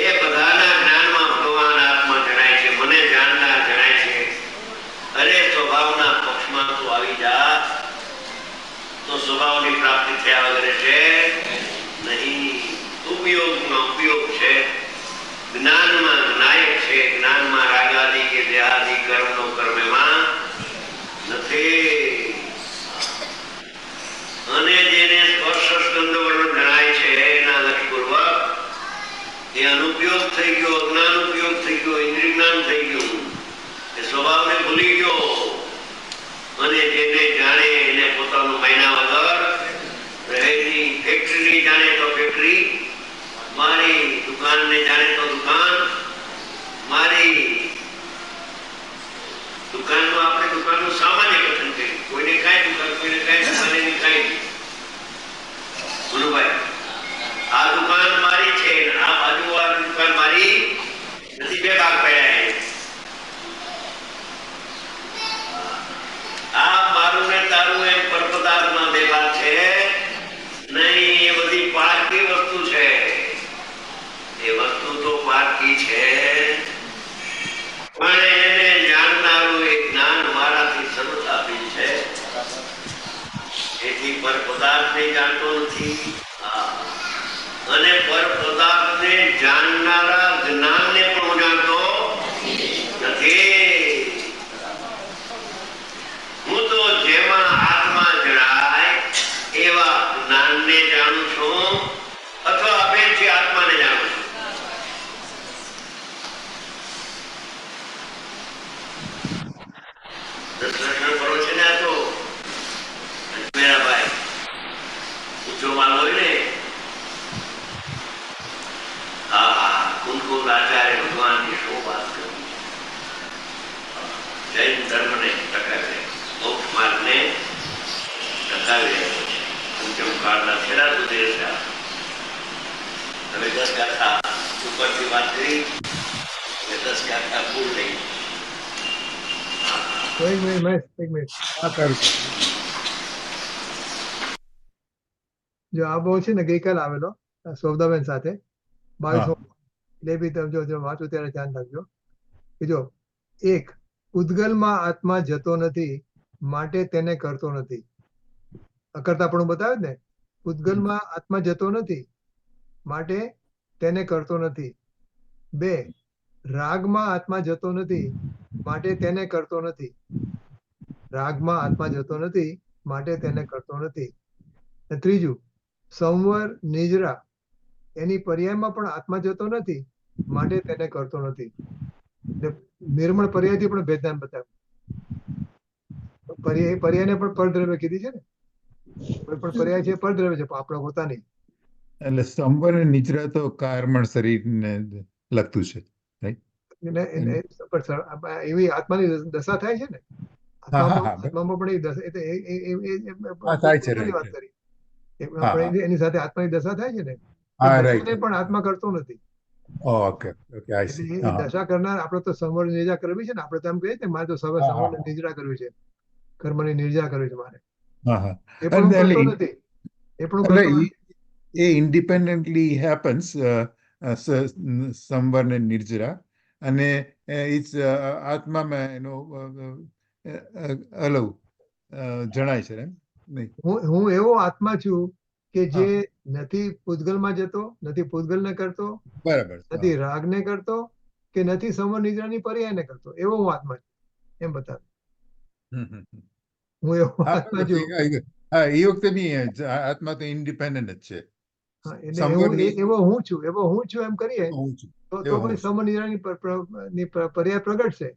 એ બધાના જ્ઞાનમાં ભગવાન આત્મા જણાય છે, મને જાણનાર જણાય છે. અરે સ્વભાવના પક્ષમાં તો આવી જા તો સ્વભાવની પ્રાપ્તિ થયા વગર છે નહીં. ઉપયોગમાં ઉપયોગ છે, જ્ઞાનમાં જ્ઞાયક છે, જ્ઞાનમાં રાગાદી કે દેહાદી કર્મનો કર્મમાં નથી. અને જેને સ્પર્શ સ્કંદ વર્ણ જણાય છે એના લક્ષપૂર્વક એ અનુપયોગ થઈ ગયો, અજ્ઞાન ઉપયોગ થઈ ગયો, ઇન્દ્રિય જ્ઞાન થઈ ગયું, એ સ્વભાવને ભૂલી ગયો. અને જેને જાણે એને પોતાનું મહિના વગર રહેતી ફેક્ટરી જાણે તો ફેક્ટરી મારી, દુકાનને જાણે તો દુકાન મારી. દુકાનનું આપણે દુકાનનું સામાન્ય કથન કર્યું, કોઈને કાંઈ દુકાન, કોઈને કાંઈ દુકાન, એની કાંઈ. ગુરુભાઈ, આ દુકાન મારી છે, આ બાજુ વાળી દુકાન મારી નથી, બે ભાગ પડ્યા. આ મારું ને તારું એમ પરપદાર્થમાં બે ભાગ છે નહીં. એ બધી પારકી વસ્તુ છે. એ વસ્તુ તો પારકી છે, પણ એને જાણનારું એ જ્ઞાન મારાથી સર્વથા ભિન્ન છે. એથી પર પદાર્થને જાણતો નથી, અને પર પદાર્થને જાણનારા જ્ઞાનને પણ હું જાણતો નથી. હું તો જેમાં આત્મા જણાય એવા જ્ઞાનને જાણું છું, અથવા અપેક્ષિત આત્માને જાણું છું. દર્શન કરો છે ને આ તો મેરા ભાઈ ઊંચો માલ હોય ને, હા, કુંકુમ આચાર્ય ભગવાનની શું વાત કરી. જૈન ધર્મને ટકાવે, મોક્ષ માર્ગને ટકાવી રહ્યો છે. પંચમ કાળના છેલ્લા સુધી છે. હવે 10 ગાથા ઉપરથી વાત કરી, 10 ગાથા પૂર નહીં. એક મિનિટ. હા, કરું. જો આ બહુ છે ને ગઈકાલ આવેલો સૌદાબેન સાથે 22 એટલે બી તમે જો વાંચો ત્યારે ધ્યાન રાખજો કે જો એક, ઉદ્ગલમાં આત્મા જતો નથી માટે તેને કરતો નથી. અકર્તા પણ બતાવ્યું ને, ઉદ્ગલમાં આત્મા જતો નથી માટે તેને કરતો નથી. 2, રાગમાં આત્મા જતો નથી માટે તેને કરતો નથી. રાગમાં આત્મા જતો નથી માટે તેને કરતો નથી. અને 3, સંવર નિજરા એની પર્યાયમાં પણ આત્મા જતો નથી માટે તેને કરતો નથી. નિર્મળ પર્યાયથી પણ ભેદાન બતાવ્યું. પર્યાયને પણ પરદ્રવ્ય કીધી છે ને, કોઈ પણ પર્યાય છે પરદ્રવ્ય છે, પણ આપણે હોતા નહીં. એટલે સંવર અને નિદ્રા તો કર્મણ શરીરને લગતું છે. એવી આત્માની દશા થાય છે ને, આત્મામાં પણ એ થાય છે, વાત કરી. એની સાથે આત્માની દશા થાય છે ને, પણ આત્મા કરતો નથી. Okay, I C. દશા કરનાર આપણે તો સંવર નિર્જા કરવી છે ને, આપણે તો એમ કહીએ ને મારે તો સંવર નિર્જા કરવી છે, કર્મની નિર્જા કરવી છે મારે. એ પણ કરતો નથી. એ પણ એ ઇન્ડિપેન્ડન્ટલી હેપન્સ, સંવર ને નિર્જરા, અને આત્મામાં એનો અલગ જણાય છે એમ નહીં. હું એવો આત્મા છું કે જે નથી પૂતગલમાં જતો, નથી પૂતગલને કરતો, બરાબર, નથી રાગને કરતો, કે નથી સંવર નિદ્રાની પર્યાયને કરતો. એવો હું આત્મા છું એમ બતાવે. હું એવો હા, આત્મા છું. હા, એ વખતે બી આત્મા તો ઇન્ડિપેન્ડન્ટ જ છે. હા, એટલે એવું એવો હું છું એમ કરીએ હું છું તો એવો હું પછી છું. સમનિર્ણયની પર્યાય પ્રગટશે.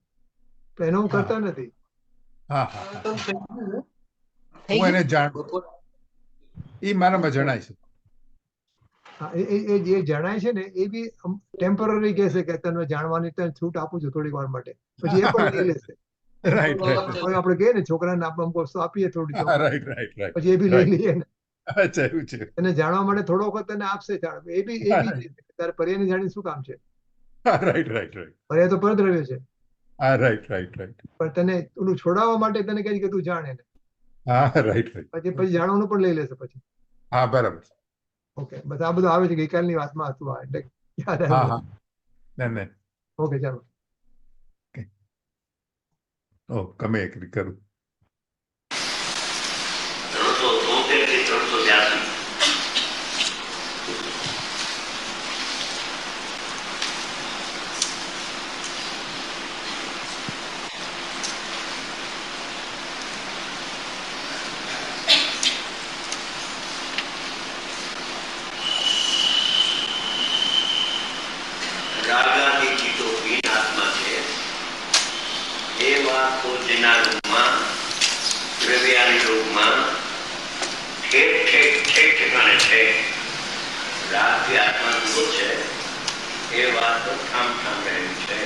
તો એનો હું હા. કરતા નથી. હા, હા, હા. હું એને જાણું, એ મારામાં જણાય છે. હા, એ જે જણાય છે ને એ બી ટેમ્પરરી કહેશે કે તને જાણવાની તને છૂટ આપું છું થોડીક વાર માટે, પછી એ પણ લઈ લેશે. રાઈટ રાઈટ કોઈ આપણે કહીએ ને છોકરાને આપણે વસ્તુ આપીએ થોડી હા, રાઈટ રાઈટ રાઈટ પછી એ બી લઈ લઈએ ને. અચ્છા, એવું છે. એને જાણવા માટે થોડો વખત તને આપશે એ બી તારે પર્યાયને જાણીને શું કામ છે? હા, રાઈટ રાઈટ રાઈટ પર્યાય તો પરદ્રવ્ય છે, હા, રાઈટ રાઈટ રાઈટ પણ તને ઓલું છોડાવવા માટે તને કહે કે તું જાણ એને, હા, રાઈટ રાઈટ પછી જાણવાનું પણ લઈ લેશે પછી. હા, બરાબર. ઓકે, બસ આ બધું આવે છે ગઈકાલની વાતમાં હતું આ, એટલે યાદ હા, આવ્યું. હા, નહીં. ઓકે, ચાલો. તમે એગ્રી કરું. 373 થી 382. રાગાની ચીતો ભીન આત્મા છે એ વાત તો જેના રૂપમાં દ્રવ્યાની રૂપમાં ઠેક ઠેકાણે છે. રાગથી આત્મા જુદો છે એ વાત તો ઠામ રહેલી છે.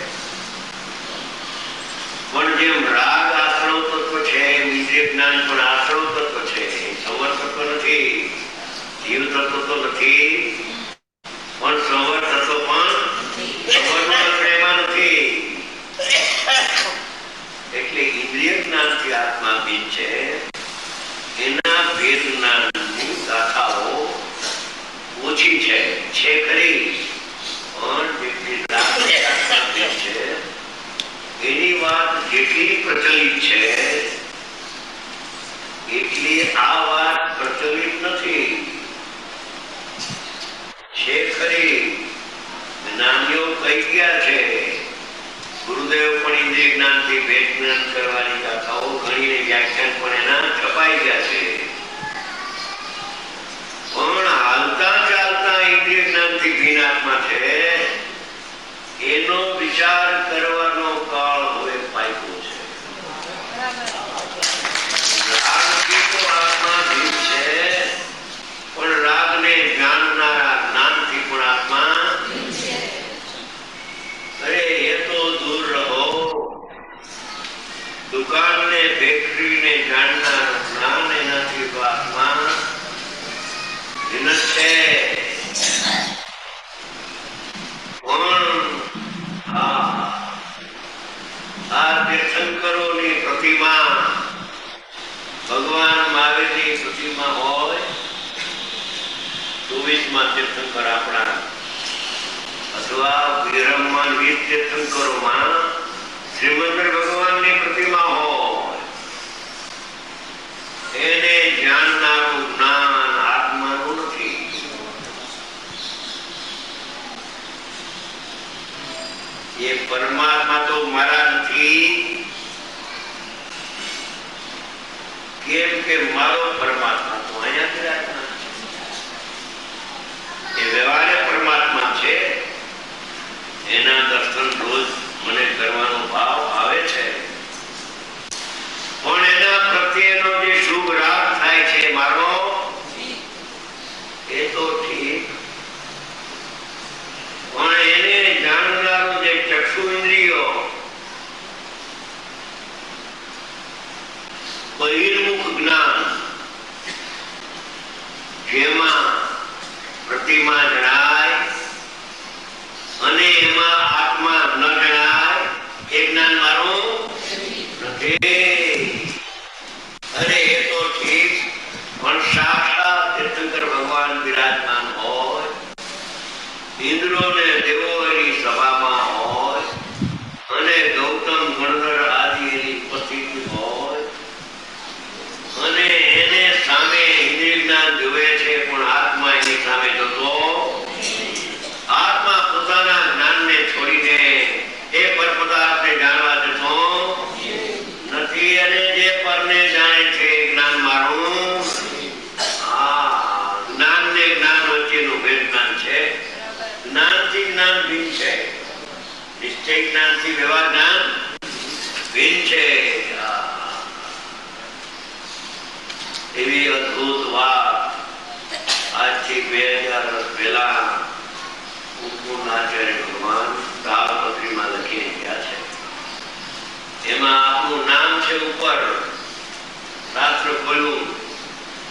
પણ જેમ રાગ આશ્રવ તત્વ છે એમ ઇન્દ્રિય જ્ઞાન પણ આશ્રવ તત્વ છે. સંવર તત્વ નથી, જીવ તત્વ તો નથી, પણ સંવર તત્વ પણ સંવરનો એમાં નથી. એટલે ઇન્દ્રિય જ્ઞાનથી આત્મા ભીન છે. એના ભેદ જ્ઞાનની ગાથાઓ ઓછી છે ખરી, પણ જેટલી રાગની આત્મા ભીન છે એની વાત જેટલી પ્રચલિત છે એટલી આ વાત પ્રચલિત નથી. છે ખરી, જ્ઞાનીઓ કહી ગયા છે. ગુરુદેવ પણ ઇન્દ્રિય જ્ઞાનથી ભેદ જ્ઞાન કરવાની ગાથાઓ ઘણીને વ્યાખ્યાન પણ એના છપાઈ ગયા છે. પણ હાલતા ચાલતા ઇન્દ્રિય જ્ઞાનથી ભીન આત્મા છે એનો વિચાર કરવાનો કાળ હવે પાક્યો છે. રાગથી તો આત્મા ભીન છે, પણ રાગને જાણનારા જ્ઞાનથી પણ આત્મા. અરે એ તો દૂર રહો. દુકાનને ફેક્ટરીને જાણનાર જ્ઞાન એનાથી તો આત્મા ભીન જ છે. આ તીર્થંકરોની પ્રતિમા ભગવાન મહાવીરની પ્રતિમા હોય, 24માં તીર્થંકર આપણા અથવા વિરમમાં 20 તીર્થંકરોમાં શ્રીમંદર ભગવાનની પ્રતિમા હોય, એને જાણનારું જ્ઞાન આત્માનું નથી. એ પરમાત્મા તો મારા નથી, કેમ કે મારો પરમાત્મા તો અહીંયા બિરાજમાન છે. એ વ્યવહારે પરમાત્મા છે. એના દર્શન રોજ મને કરવાનો ભાવ આવે છે, પણ એના પ્રત્યેનો જે શુભ રાગ થાય છે મારો, એ તો ઠીક, પણ એને જાણનારું જે ચક્ષુ ઇન્દ્રિયો બહિર્મુખ જ્ઞાન, જેમાં પ્રતિમા જણાય અને એમાં આત્મા ન જણાય, એ જ્ઞાન મારું નથી. અરે એ તો ઠીક, પણ સાક્ષાત તીર્થંકર ભગવાન બિરાજમાન હોય, ઇન્દ્રો ને દેવો એની સભામાં હોય અને ગૌતમ ગણધર આદિ એની ઉપસ્થિતિ હોય અને એને સામે ઇન્દ્રિય જ્ઞાન જોવે છે, પણ આત્મા એની સામે જોતો. આત્મા પોતાના જ્ઞાનને છોડીને એ પર પદાર્થને જાણવા જતો નથી. જ્ઞાનથી વ્યવહાર જ્ઞાન ભિન્ન છે. એવી અદભુત વાત આજથી 2000 વર્ષ પહેલા ઉપમૂળાચાર્ય ભગવાન તાળપત્રીમાં લખીને ગયા છે. એમાં આપનું નામ છે ઉપર શાસ્ત્ર ખોલ્યું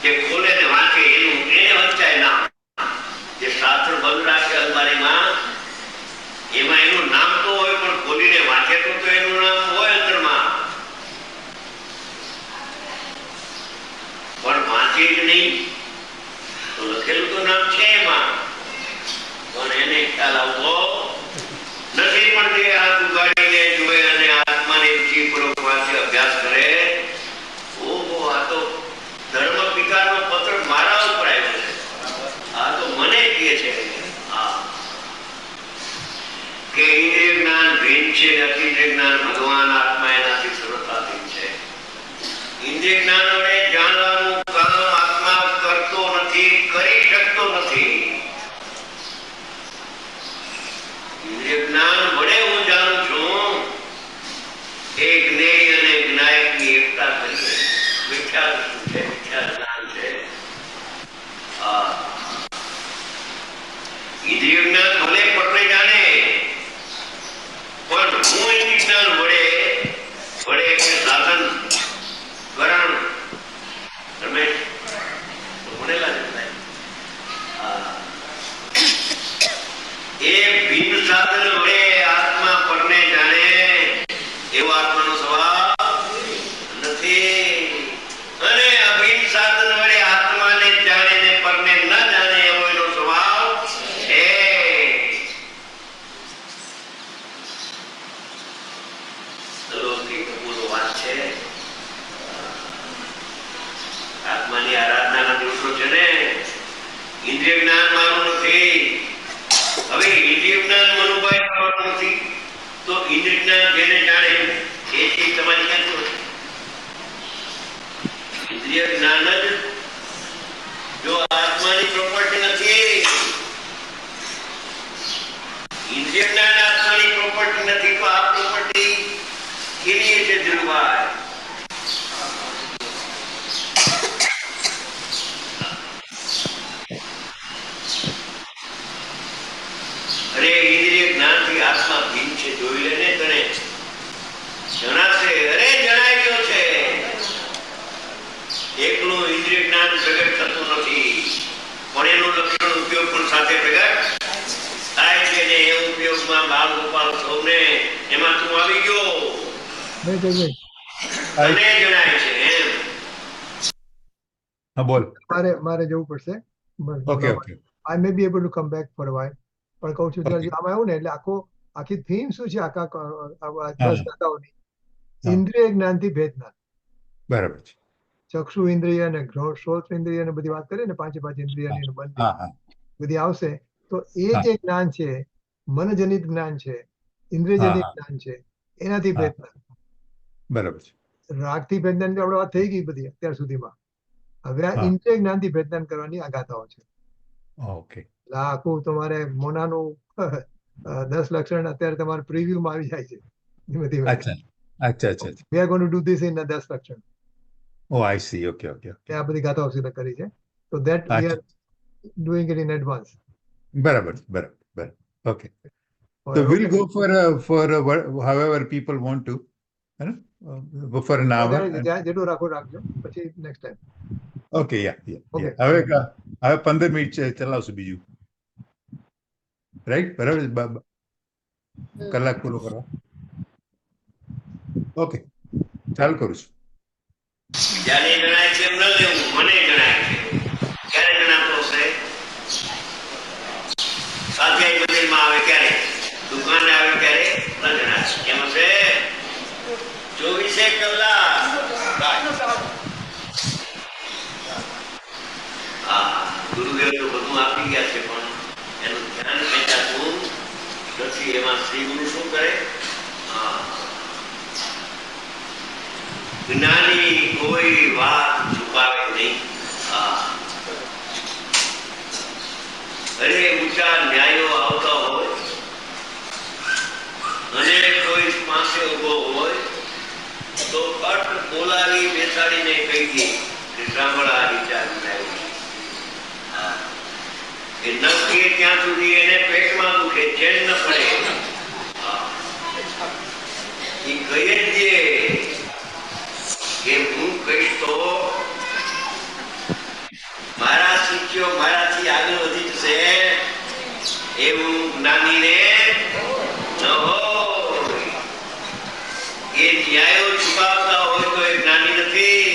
જે ખોલે ને વાંચે એનું એને વંચાય નામ. જે શાસ્ત્ર બંધ રાખે અલમારીમાં એમાં એનું નામ તો હોય પણ ખોલીને વાંચે તો એનું નામ હોય અંદરમાં, પણ વાંચે જ નહીં તો લખેલું તો નામ છે એમાં પણ એને ખ્યાલ આવતો નથી. પણ જે હાથ ઉગાડીને જોવે અને આત્માની રુચિપૂર્વક વાંચે અભ્યાસ કરે, ઓહો આ તો ધર્મ પિતાનો પત્ર મારા ઉપર આવ્યો છે, આ તો મને કહે છે કે ઇન્દ્રિય જ્ઞાન ભિન્ન છે, અતિન્દ્રિય જ્ઞાન ભગવાન આત્મા એનાથી સરળતા ભિન્ન છે. ઇન્દ્રિય જ્ઞાન વડે જાણવાનું કામ આત્મા કરતો નથી, કરી શકતો નથી. ઇન્દ્રિય જ્ઞાન વડે હું જાણું છું એ જ્ઞેય અને જ્ઞાયકની એકતા કરીએ. વિખ્યાત શું છે? વિખ્યાત જ્ઞાન છે. ઇન્દ્રિય જ્ઞાન ભલે પડને જાણે પણ હું ઇન્દ્રિય જ્ઞાન વડે એક સાધન કરણ રમેશ તો ભણેલા જ બધા એ ભિન્ન સાધન વડે આત્મા પરને જાણે એવો આત્માનો સ્વભાવ નથી. અને અભિન્ન સાધન વડે આત્માને જાણે ને પરને ન જાણે એવો એનો સ્વભાવ છે. અલૌકિક અપૂર્વ વાત છે. આત્માની આરાધનાના દિવસો છે ને, ઇન્દ્રિય જ્ઞાન મારું નથી. હવે ઇન્દ્રિય જ્ઞાન મનુભાઈ મારું નથી તો ઇન્દ્રિય જ્ઞાન જેને જાણે એ ચીજ તમારી ક્યાંથી હોય? ઇન્દ્રિય જ્ઞાન જ જો આત્માની પ્રોપર્ટી નથી, ઇન્દ્રિય જ્ઞાન આત્માની પ્રોપર્ટી નથી તો આ પ્રોપર્ટી કેની છે ધ્રુવભાઈ? અરે ઇન્દ્રિય જ્ઞાનથી આત્મા ભિન્ન છે, જોઈ લે ને તને જણાશે. અરે જણાઈ ગયો છે. એકલું ઇન્દ્રિય જ્ઞાન પ્રગટ થતું નથી પણ એનું લક્ષણ ઉપયોગ પણ સાથે પ્રગટ થાય છે ને એ ઉપયોગમાં બાળ ગોપાલ સૌને એમાં તું આવી ગયો તને જણાય છે એમ. હા બોલ. મારે જવું પડશે. Okay okay. I may be able to come back for a while. પણ કહું છું આમાં આવ્યું ને એટલે આખી થીમ શું છે આખા 10 કથાઓની? ઇન્દ્રિય જ્ઞાનથી ભેદ જ્ઞાન. બરાબર છે. ચક્ષુ ઇન્દ્રિય અને શ્રોત ઇન્દ્રિય ને બધી વાત કરીએ ને, પાંચે ઇન્દ્રિયની બધી આવશે તો એ જે જ્ઞાન છે મનજનિત જ્ઞાન છે, ઇન્દ્રિયજનિત જ્ઞાન છે, એનાથી ભેદ જ્ઞાન. બરાબર છે. રાગથી ભેદ જ્ઞાન આપણે વાત થઈ ગઈ બધી અત્યાર સુધીમાં. હવે આ ઇન્દ્રિય જ્ઞાનથી ભેદ જ્ઞાન કરવાની આ ગાથાઓ છે. ઓકે. આખું તમારે મોનાનું 10 લક્ષણ અત્યારે તમારે પ્રિવ્યુમાં આવી જાય છે ધીમે ધીમે. અચ્છા. We are going to do this in 10 લક્ષણ. Oh, I see. Okay. આ બધી ગાથાઓ સિદ્ધ કરી છે. So that we are doing it in advance. બરાબર. Okay. So we'll go for however people want to. Go for an hour. જેટલું રાખજો પછી next time. Okay, yeah. હવે 15 મિનિટ ચલાવશું બીજું. રાઈટ? બરાબર. કલાક પૂરો કરવા. ઓકે, ચાલુ કરું છું. જાને જણાય છે એમ ન લેવું, મને જણાય છે. ક્યારે જણાતો હશે? સ્વાધ્યાય મંદિરમાં આવે ક્યારે, દુકાને આવે ક્યારે ન જણાય. એમ હશે 24 કલાક. ગુરુદેવ તો બધું આપી ગયા છે પણ એનું ધ્યાન ખેંચાતું નથી. એમાં શ્રી ગુરુ શું કરે? જ્ઞાની કોઈ વાત છુપાવે નહીં. અરે ઊંચા ન્યાયો આવતા હોય અને કોઈ પાસે ઉભો હોય તો અટ બોલાવી બેસાડીને કહી દે કે સાંભળ આ વિચાર બનાવ્યો. એ ન કહીએ ત્યાં સુધી એને પેટમાં દુખે, ચેન ન પડે. એ કહી જ દે કે હું કહીશ તો મારા શિષ્યો મારાથી આગળ વધી જશે એવું જ્ઞાનીને ન હોય. એ ન્યાયો છુપાવતા હોય તો એ જ્ઞાની નથી.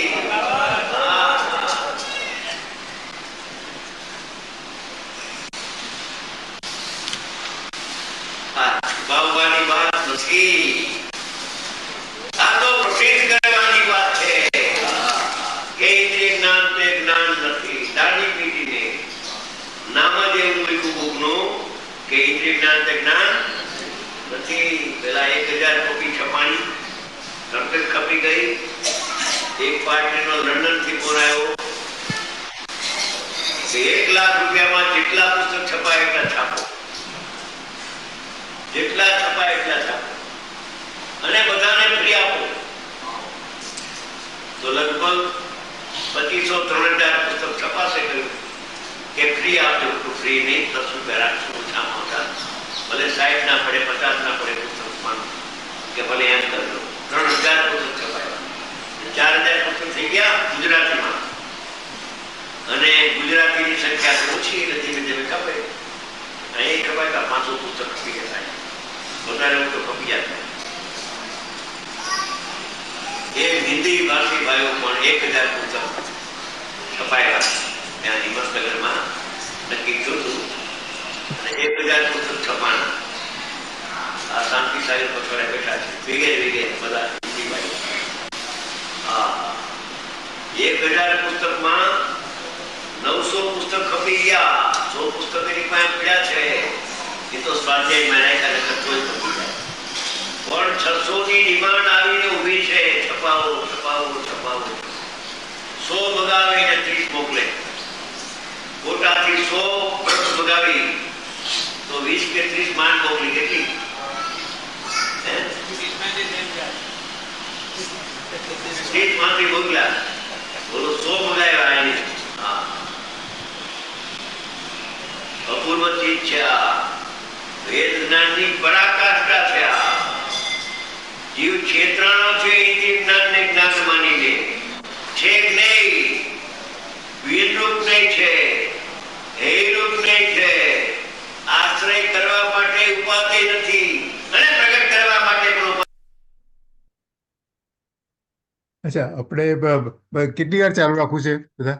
છુપાવવાની વાત નથી, આ તો પ્રસિદ્ધ કરવાની વાત છે કે ઇન્દ્રિય જ્ઞાન તે જ્ઞાન નથી. દાઢી પીટીને નામ જ એવું લખ્યું બુકનું કે ઇન્દ્રિય જ્ઞાન તે જ્ઞાન નથી. પેલા 1000 કોપી છપાણી, તરત જ ખપી ગઈ. એક પાર્ટીનો લંડન થી ફોન આવ્યો કે 1 લાખ રૂપિયામાં જેટલા પુસ્તક છપાય એટલા છાપો, જેટલા છપાય એટલા છાપો અને બધાને ફ્રી આપો. તો લગભગ 2500-3000 પુસ્તક છપાશે. કહ્યું કે ફ્રી આપજો. તો ફ્રી નહીં, 10 રૂપિયા રાખશો ઓછામાં ઓછા, ભલે 60 ના પડે 50 ના પડે પુસ્તક માનો કે ભલે એમ કરજો. 3000 પુસ્તક છપાયા, 4000 પુસ્તક થઈ ગયા ગુજરાતીમાં. અને ગુજરાતીની સંખ્યા ઓછી એટલે ધીમે ધીમે ખપે. અહીં ખપાય 500 પુસ્તક ખપી ગયા, વધારે તો ખપી જાય. એ હિન્દી ભાષી ભાઈઓ પણ 1000 પુસ્તક છપાયા ત્યાં હિંમતનગરમાં નક્કી થયું હતું. અને 1000 પુસ્તક છપાણા. આ શાંતિ સાહેબ પછવાડે બેઠા છે, વિગે બધા હિન્દી ભાઈઓ. 1000 પુસ્તકમાં 900 પુસ્તક ખપી ગયા. 100 પુસ્તક એની પાસે પડ્યા છે. એ તો સ્વાધ્યાય મેળાય ખર્ચો જ ખપી જાય. પણ 600 ની ડિમાન્ડ આવીને ઉભી છે. છપાવો છપાવો છપાવો. 100 મગાવે ને 30 મોકલે. કોટાથી 100 પ્રત મગાવી તો 20 કે 30 માંડ મોકલી. કેટલી? 30 માંથી મોકલ્યા. બોલો 100 મગાવ્યા એને. અપૂર્વ ચીજ છે આ. વેદ જ્ઞાનની પરાકાષ્ઠા છે આ. જીવ ક્ષેત્રનો છે ઇન્દ્રિય જ્ઞાનને જ્ઞાન માનીને. છે નહીં, વિરૂપ નહીં છે, હેયરૂપ નહીં છે. આશ્રય કરવા માટે ઉપાધિ નથી અને પ્રગટ કરવા માટે પણ ઉપાધિ. અચ્છા, આપણે કેટલી વાર ચાલુ રાખવું છે બધા?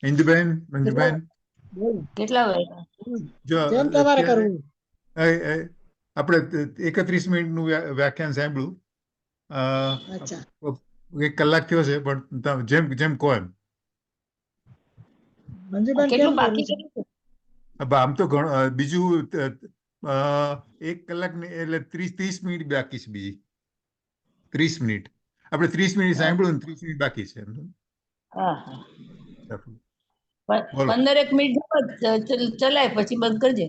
ઇન્દુબેન, મંજુબેન, કેટલા વાગ્યા? જો કેમ તમારે કરવું? આપણે 31 મિનિટનું વ્યાખ્યાન સાંભળ્યું. અચ્છા, 1 કલાક થયો છે, પણ જેમ જેમ કહો એમ. મંજુબેન કેમ કેટલું બાકી કરવું છે? છે? આમ તો ઘણું બીજું 1 કલાક ને એટલે 30 મિનિટ બાકી છે. બીજી 30 મિનિટ આપણે 30 મિનિટ સાંભળ્યું ને 30 મિનિટ બાકી છે. હા હા, બોલો. 15 મિનિટ ચલાય પછી બંધ કરજે.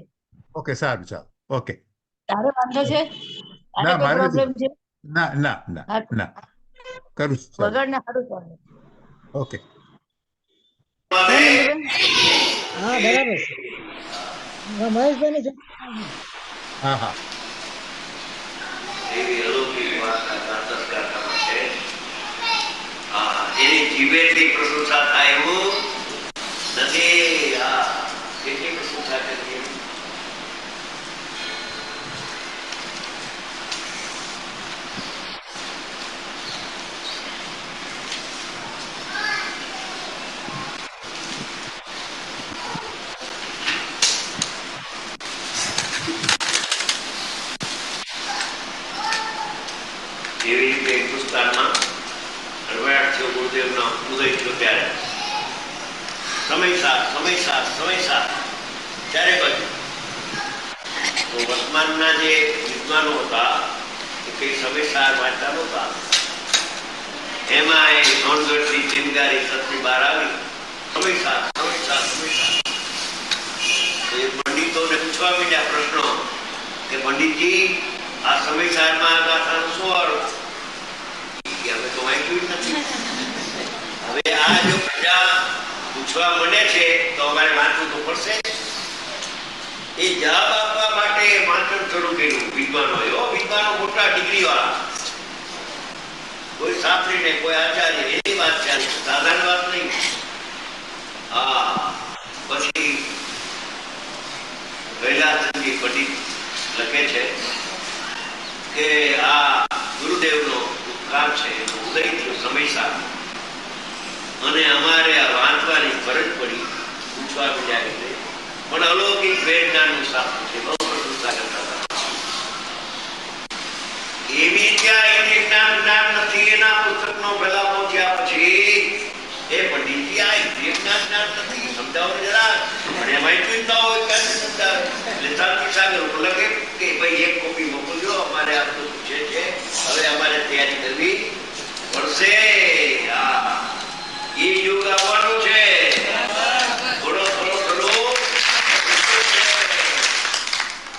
ઓકે, સારું, ચાલો. ઓકે. તારે વાંધો છે? ના, તારે કોઈ મારે પ્રોબ્લેમ છે? ના ના ના ના કરું છું. ચાલો. વગર ના સારું ચાલે. ઓકે. હા, બરાબર છે. હા, મહેશભાઈ ને હા હા. એવી અલૌકિક વાત આ કાતરકાંડામાં છે. એની જીભેથી પ્રશંસા થાય એવું નથી. કેટલી પ્રશંસા કરીએ. એવી રીતે હિન્દુસ્તાનમાં 68 ગુરુદેવનો ઉદય થયો ત્યારે સમય ત્યારે બાજુ તો વર્તમાનના જે વિદ્વાનો હતા એ કઈ સમયસાર વાંચતા નહોતા. એમાં એ સોનગઢની ચિનગારી સતની બહાર આવી. સમયસાર તો એ પંડિતોને પૂછવા માંડ્યા પ્રશ્નો કે પંડિતજી આ સમયસારમાં આ ગાથાનો શું અર્થ? કે અમે તો વાંચ્યું જ નથી. હવે આ જો પ્રજા પૂછવા મને છે તો અમારે વાંચવું તો પડશે. એ જવાબ આપવા માટે વાંચન શરૂ કર્યું વિદ્વાનોએ. વિદ્વાનો મોટા ડિગ્રી વાળા, કોઈ શાસ્ત્રી ને કોઈ આચાર્ય, એની વાત છે, સાધારણ વાત નહીં. પછી કૈલાસજી પંડિત લખે છે કે આ ગુરુદેવનો ઉપકાર છે, એનો ઉદય થયો સમયસાર, અને અમારે આ વાંચવાની ફરજ પડી, પૂછવા બીજા રીતે. પણ અલૌકિક વેદનાનું શાસ્ત્ર છે, બહુ પ્રશંસા કરતા હતા. એવી ત્યાં એને જ્ઞાન નથી. એના પુસ્તકનો પહેલા પહોંચ્યા પછી એ પંડિતજી આ ઇન્દ્રિય જ્ઞાન નથી, સમજાવો ને જરા. અને એમાં ચિંતા હોય ક્યાં સમજાવે. એટલે શાંતિ સાગર ઉપર લખે કે ભાઈ એક કોપી મોકલજો, અમારે આ બધું પૂછે છે, હવે અમારે તૈયારી કરવી પડશે. એ યુગ આવવાનો છે. થોડો થોડો થોડો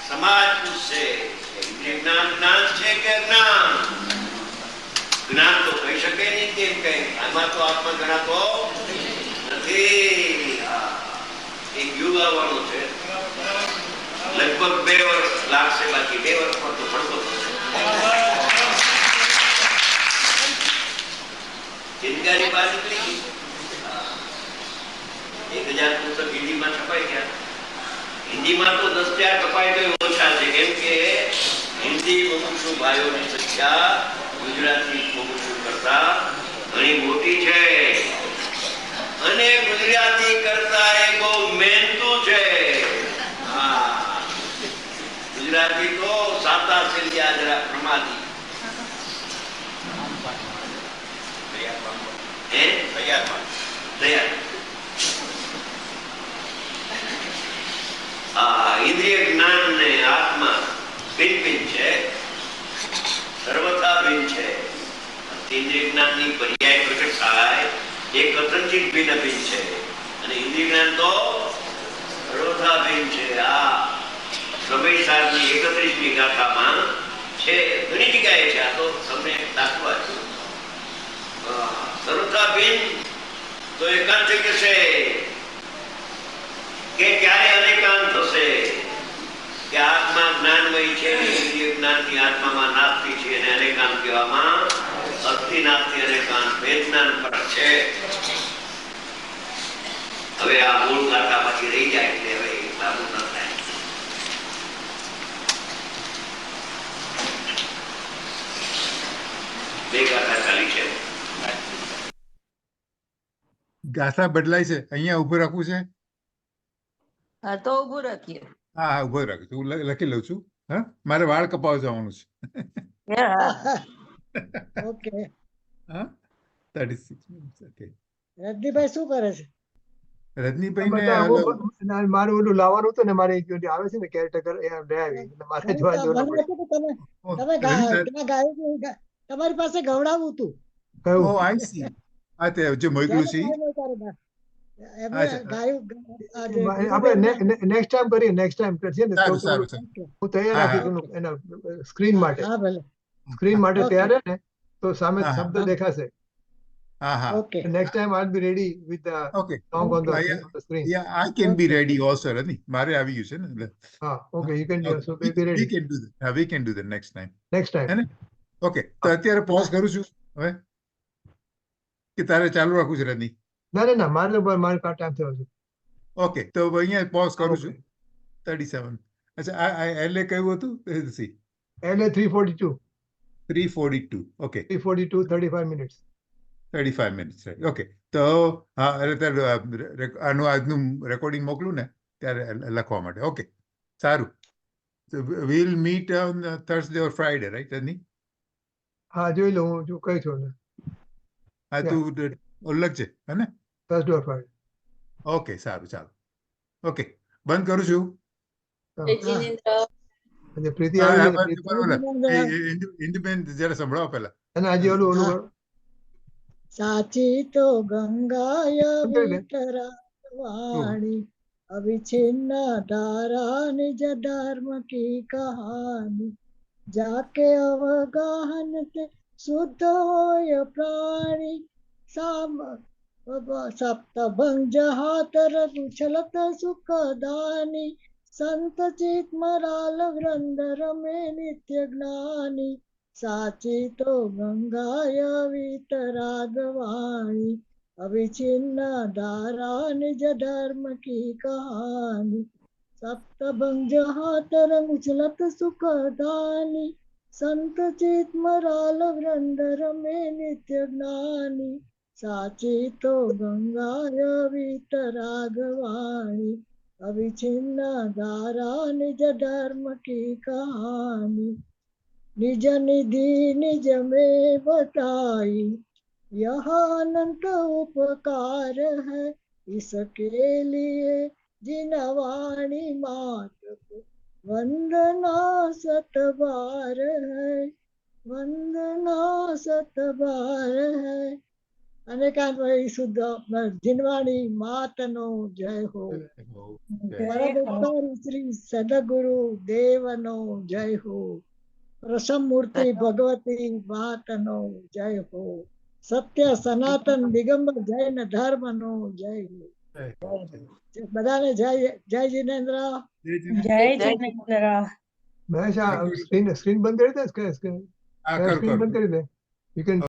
સમાજ પૂછશે જ્ઞાન જ્ઞાન છે કે જ્ઞાન? જ્ઞાન તો કહી શકે નહીં કેમ કે આમાં તો આત્મા ગણાતો નથી. એક યુગ આવવાનો છે, લગભગ 2 વર્ષ લાગશે, બાકી 2 વર્ષમાં તો ભણતો થશે. જિંદગાની બહાર નીકળી ગઈ. 1000 પુસ્તક હિન્દીમાં છપાઈ ગયા. હિન્દીમાં તો 10,000 છપાય તો ઓછા છે, કેમ કે હિન્દી મુમુક્ષુ ભાઈઓની સંખ્યા ગુજરાતી મુમુક્ષુ કરતા ઘણી મોટી છે. અને ગુજરાતી કરતા એ બહુ મહેનતું છે. ગુજરાતી તો સાતા સેલિયા જરા પ્રમાદી. ઇન્દ્રિય જ્ઞાન ને આત્મા ભિન્ન ભિન્ન છે, સર્વથા ભિન્ન છે. ઇન્દ્રિય જ્ઞાનની પર્યાય પ્રગટ થાય એ કથનચિત ભિન્ન ભિન્ન છે, અને ઇન્દ્રિય જ્ઞાન તો સર્વથા ભિન્ન છે. આ સમયસારની 31મી ગાથામાં છે, ઘણી જગ્યાએ છે. આ તો તમને દાખવા છે. સર્વથા ભિન્ન તો એકાંત થઈ જશે કે ક્યારે અનેકાંત થશે કે આત્મા જ્ઞાનમય છે, ઇન્દ્રિય જ્ઞાનની આત્મામાં નાસ્તિ છે, અને અનેકાંત કહેવામાં અસ્થિ નાસ્તિ અનેકાંત વેદનાન ફરક છે. હવે આ મૂળ ગાથા પછી રહી જાય એટલે હવે લાગુ ન થાય. બે ગાથા ચાલી છે. ગાથા બદલાય છે. અહીંયા ઉભું રાખવું છે. હા તો ઊભું રાખીએ. હા ઉભો રાખું છું. હું લખી લઉં છું. હા, મારે વાળ કપાવવા જવાનું છે. હા. ઓકે. હા, 36 minutes. Okay. રજનીભાઈ શું કરે છે? રજનીભાઈ ને મારું ઓલું લાવવાનું હતું ને, મારે એક આવે છે ને કેરટેકર, એ ડ્રાઈવિંગ, મારે જોવા મને જવાનું પડે. હતું કે તમે ત્યાં ગાયું, તમારી પાસે ગવડાવવું હતું. કયું? ઓ આઈ સી. આ તે જે મોકલ્યું છે આપણે નેક્સ્ટ ટાઈમ કરીએ. નેક્સ્ટ ટાઈમ કરશે ને તો સારું. હું તૈયાર રાખી દઉં એના સ્ક્રીન માટે. હા ભલે. સ્ક્રીન માટે Okay. તૈયાર રહે ને તો સામે હા, શબ્દ દેખાશે. હા હા. Okay. Next time I will be ready with the okay. Song on the screen. Yeah, I can be ready also, Rani. મારે આવી ગયું છે ને એટલે. હા, okay, you can also be We ready can do that. Yeah, we can do that next time. Next time. હે ને? ઓકે, તો અત્યારે પોઝ કરું છું હવે, કે તારે ચાલુ રાખવું છે રજની? ના મારે ટાઈમ થયો છે. ઓકે, તો અહીંયા પોઝ કરું છું. 37. અચ્છા, આ એલે કયું હતું? સી એટલે 342 okay, 342 35 minutes. 35 minutes, right. Okay, તો હા, એટલે ત્યારે આનું આજનું રેકોર્ડિંગ મોકલું ને ત્યારે લખવા માટે. ઓકે, સારું. We'll meet on Thursday or Friday, right, રજની? હા, જોઈ લઉં, હું કઈ છું ને હા, તું ઉલ્લખ છે હે ને? થર્સડે ઓર ફ્રાઈડે. ઓકે, સારું, ચાલો. ઓકે, બંધ કરું છું. અને પ્રીતિ હા, આવી હા, ગઈ. બંધ કરો ઓલા. ઇન્ડિપેન્ડન્ટ જરા સંભળાવો પહેલા. અને આજે ઓલું હા. સાચી તો ગંગાય સમજાય ને? વિતરાગવાણી अविच्छिन्न धारा निज धर्म की कहानी जाके अवगाहनते शुद्ध होय प्राणी साम सप्तभंग हातर उछलत सुखदानी संत चित मराल वृंदर में नित्य ज्ञानी साची तो गंगाय वितरागवाणी अविच्छिन्न धारा निज धर्म की कहानी सप्तभंग हातर उछलत सुखदानी संत चित मराल वृंदर में नित्य ज्ञानी साची तो गंगाय वितरागवाणी अविच्छिन्न धारा निज धर्म की कहानी निज निधि निज में बताई यह अनंत उपकार है इसके लिए जिन वाणी मात्र को वंदना सतबार है वंदना सतबार है अनेकांत शुद्ध जिनवाणी मातनो जय हो परमेश्वर श्री सदगुरु देवनो जय हो रसमूर्ति भगवती मातनो जय हो सत्य सनातन दिगंबर जैन धर्म नो जय हो બધાને જય જય જીનેન્દ્ર જય જિનેન્દ્ર. મહેશ આ Thank you. સ્ક્રીન બંધ કરી દે હા, કર, સ્ક્રીન કર. બંધ કરી દે. You can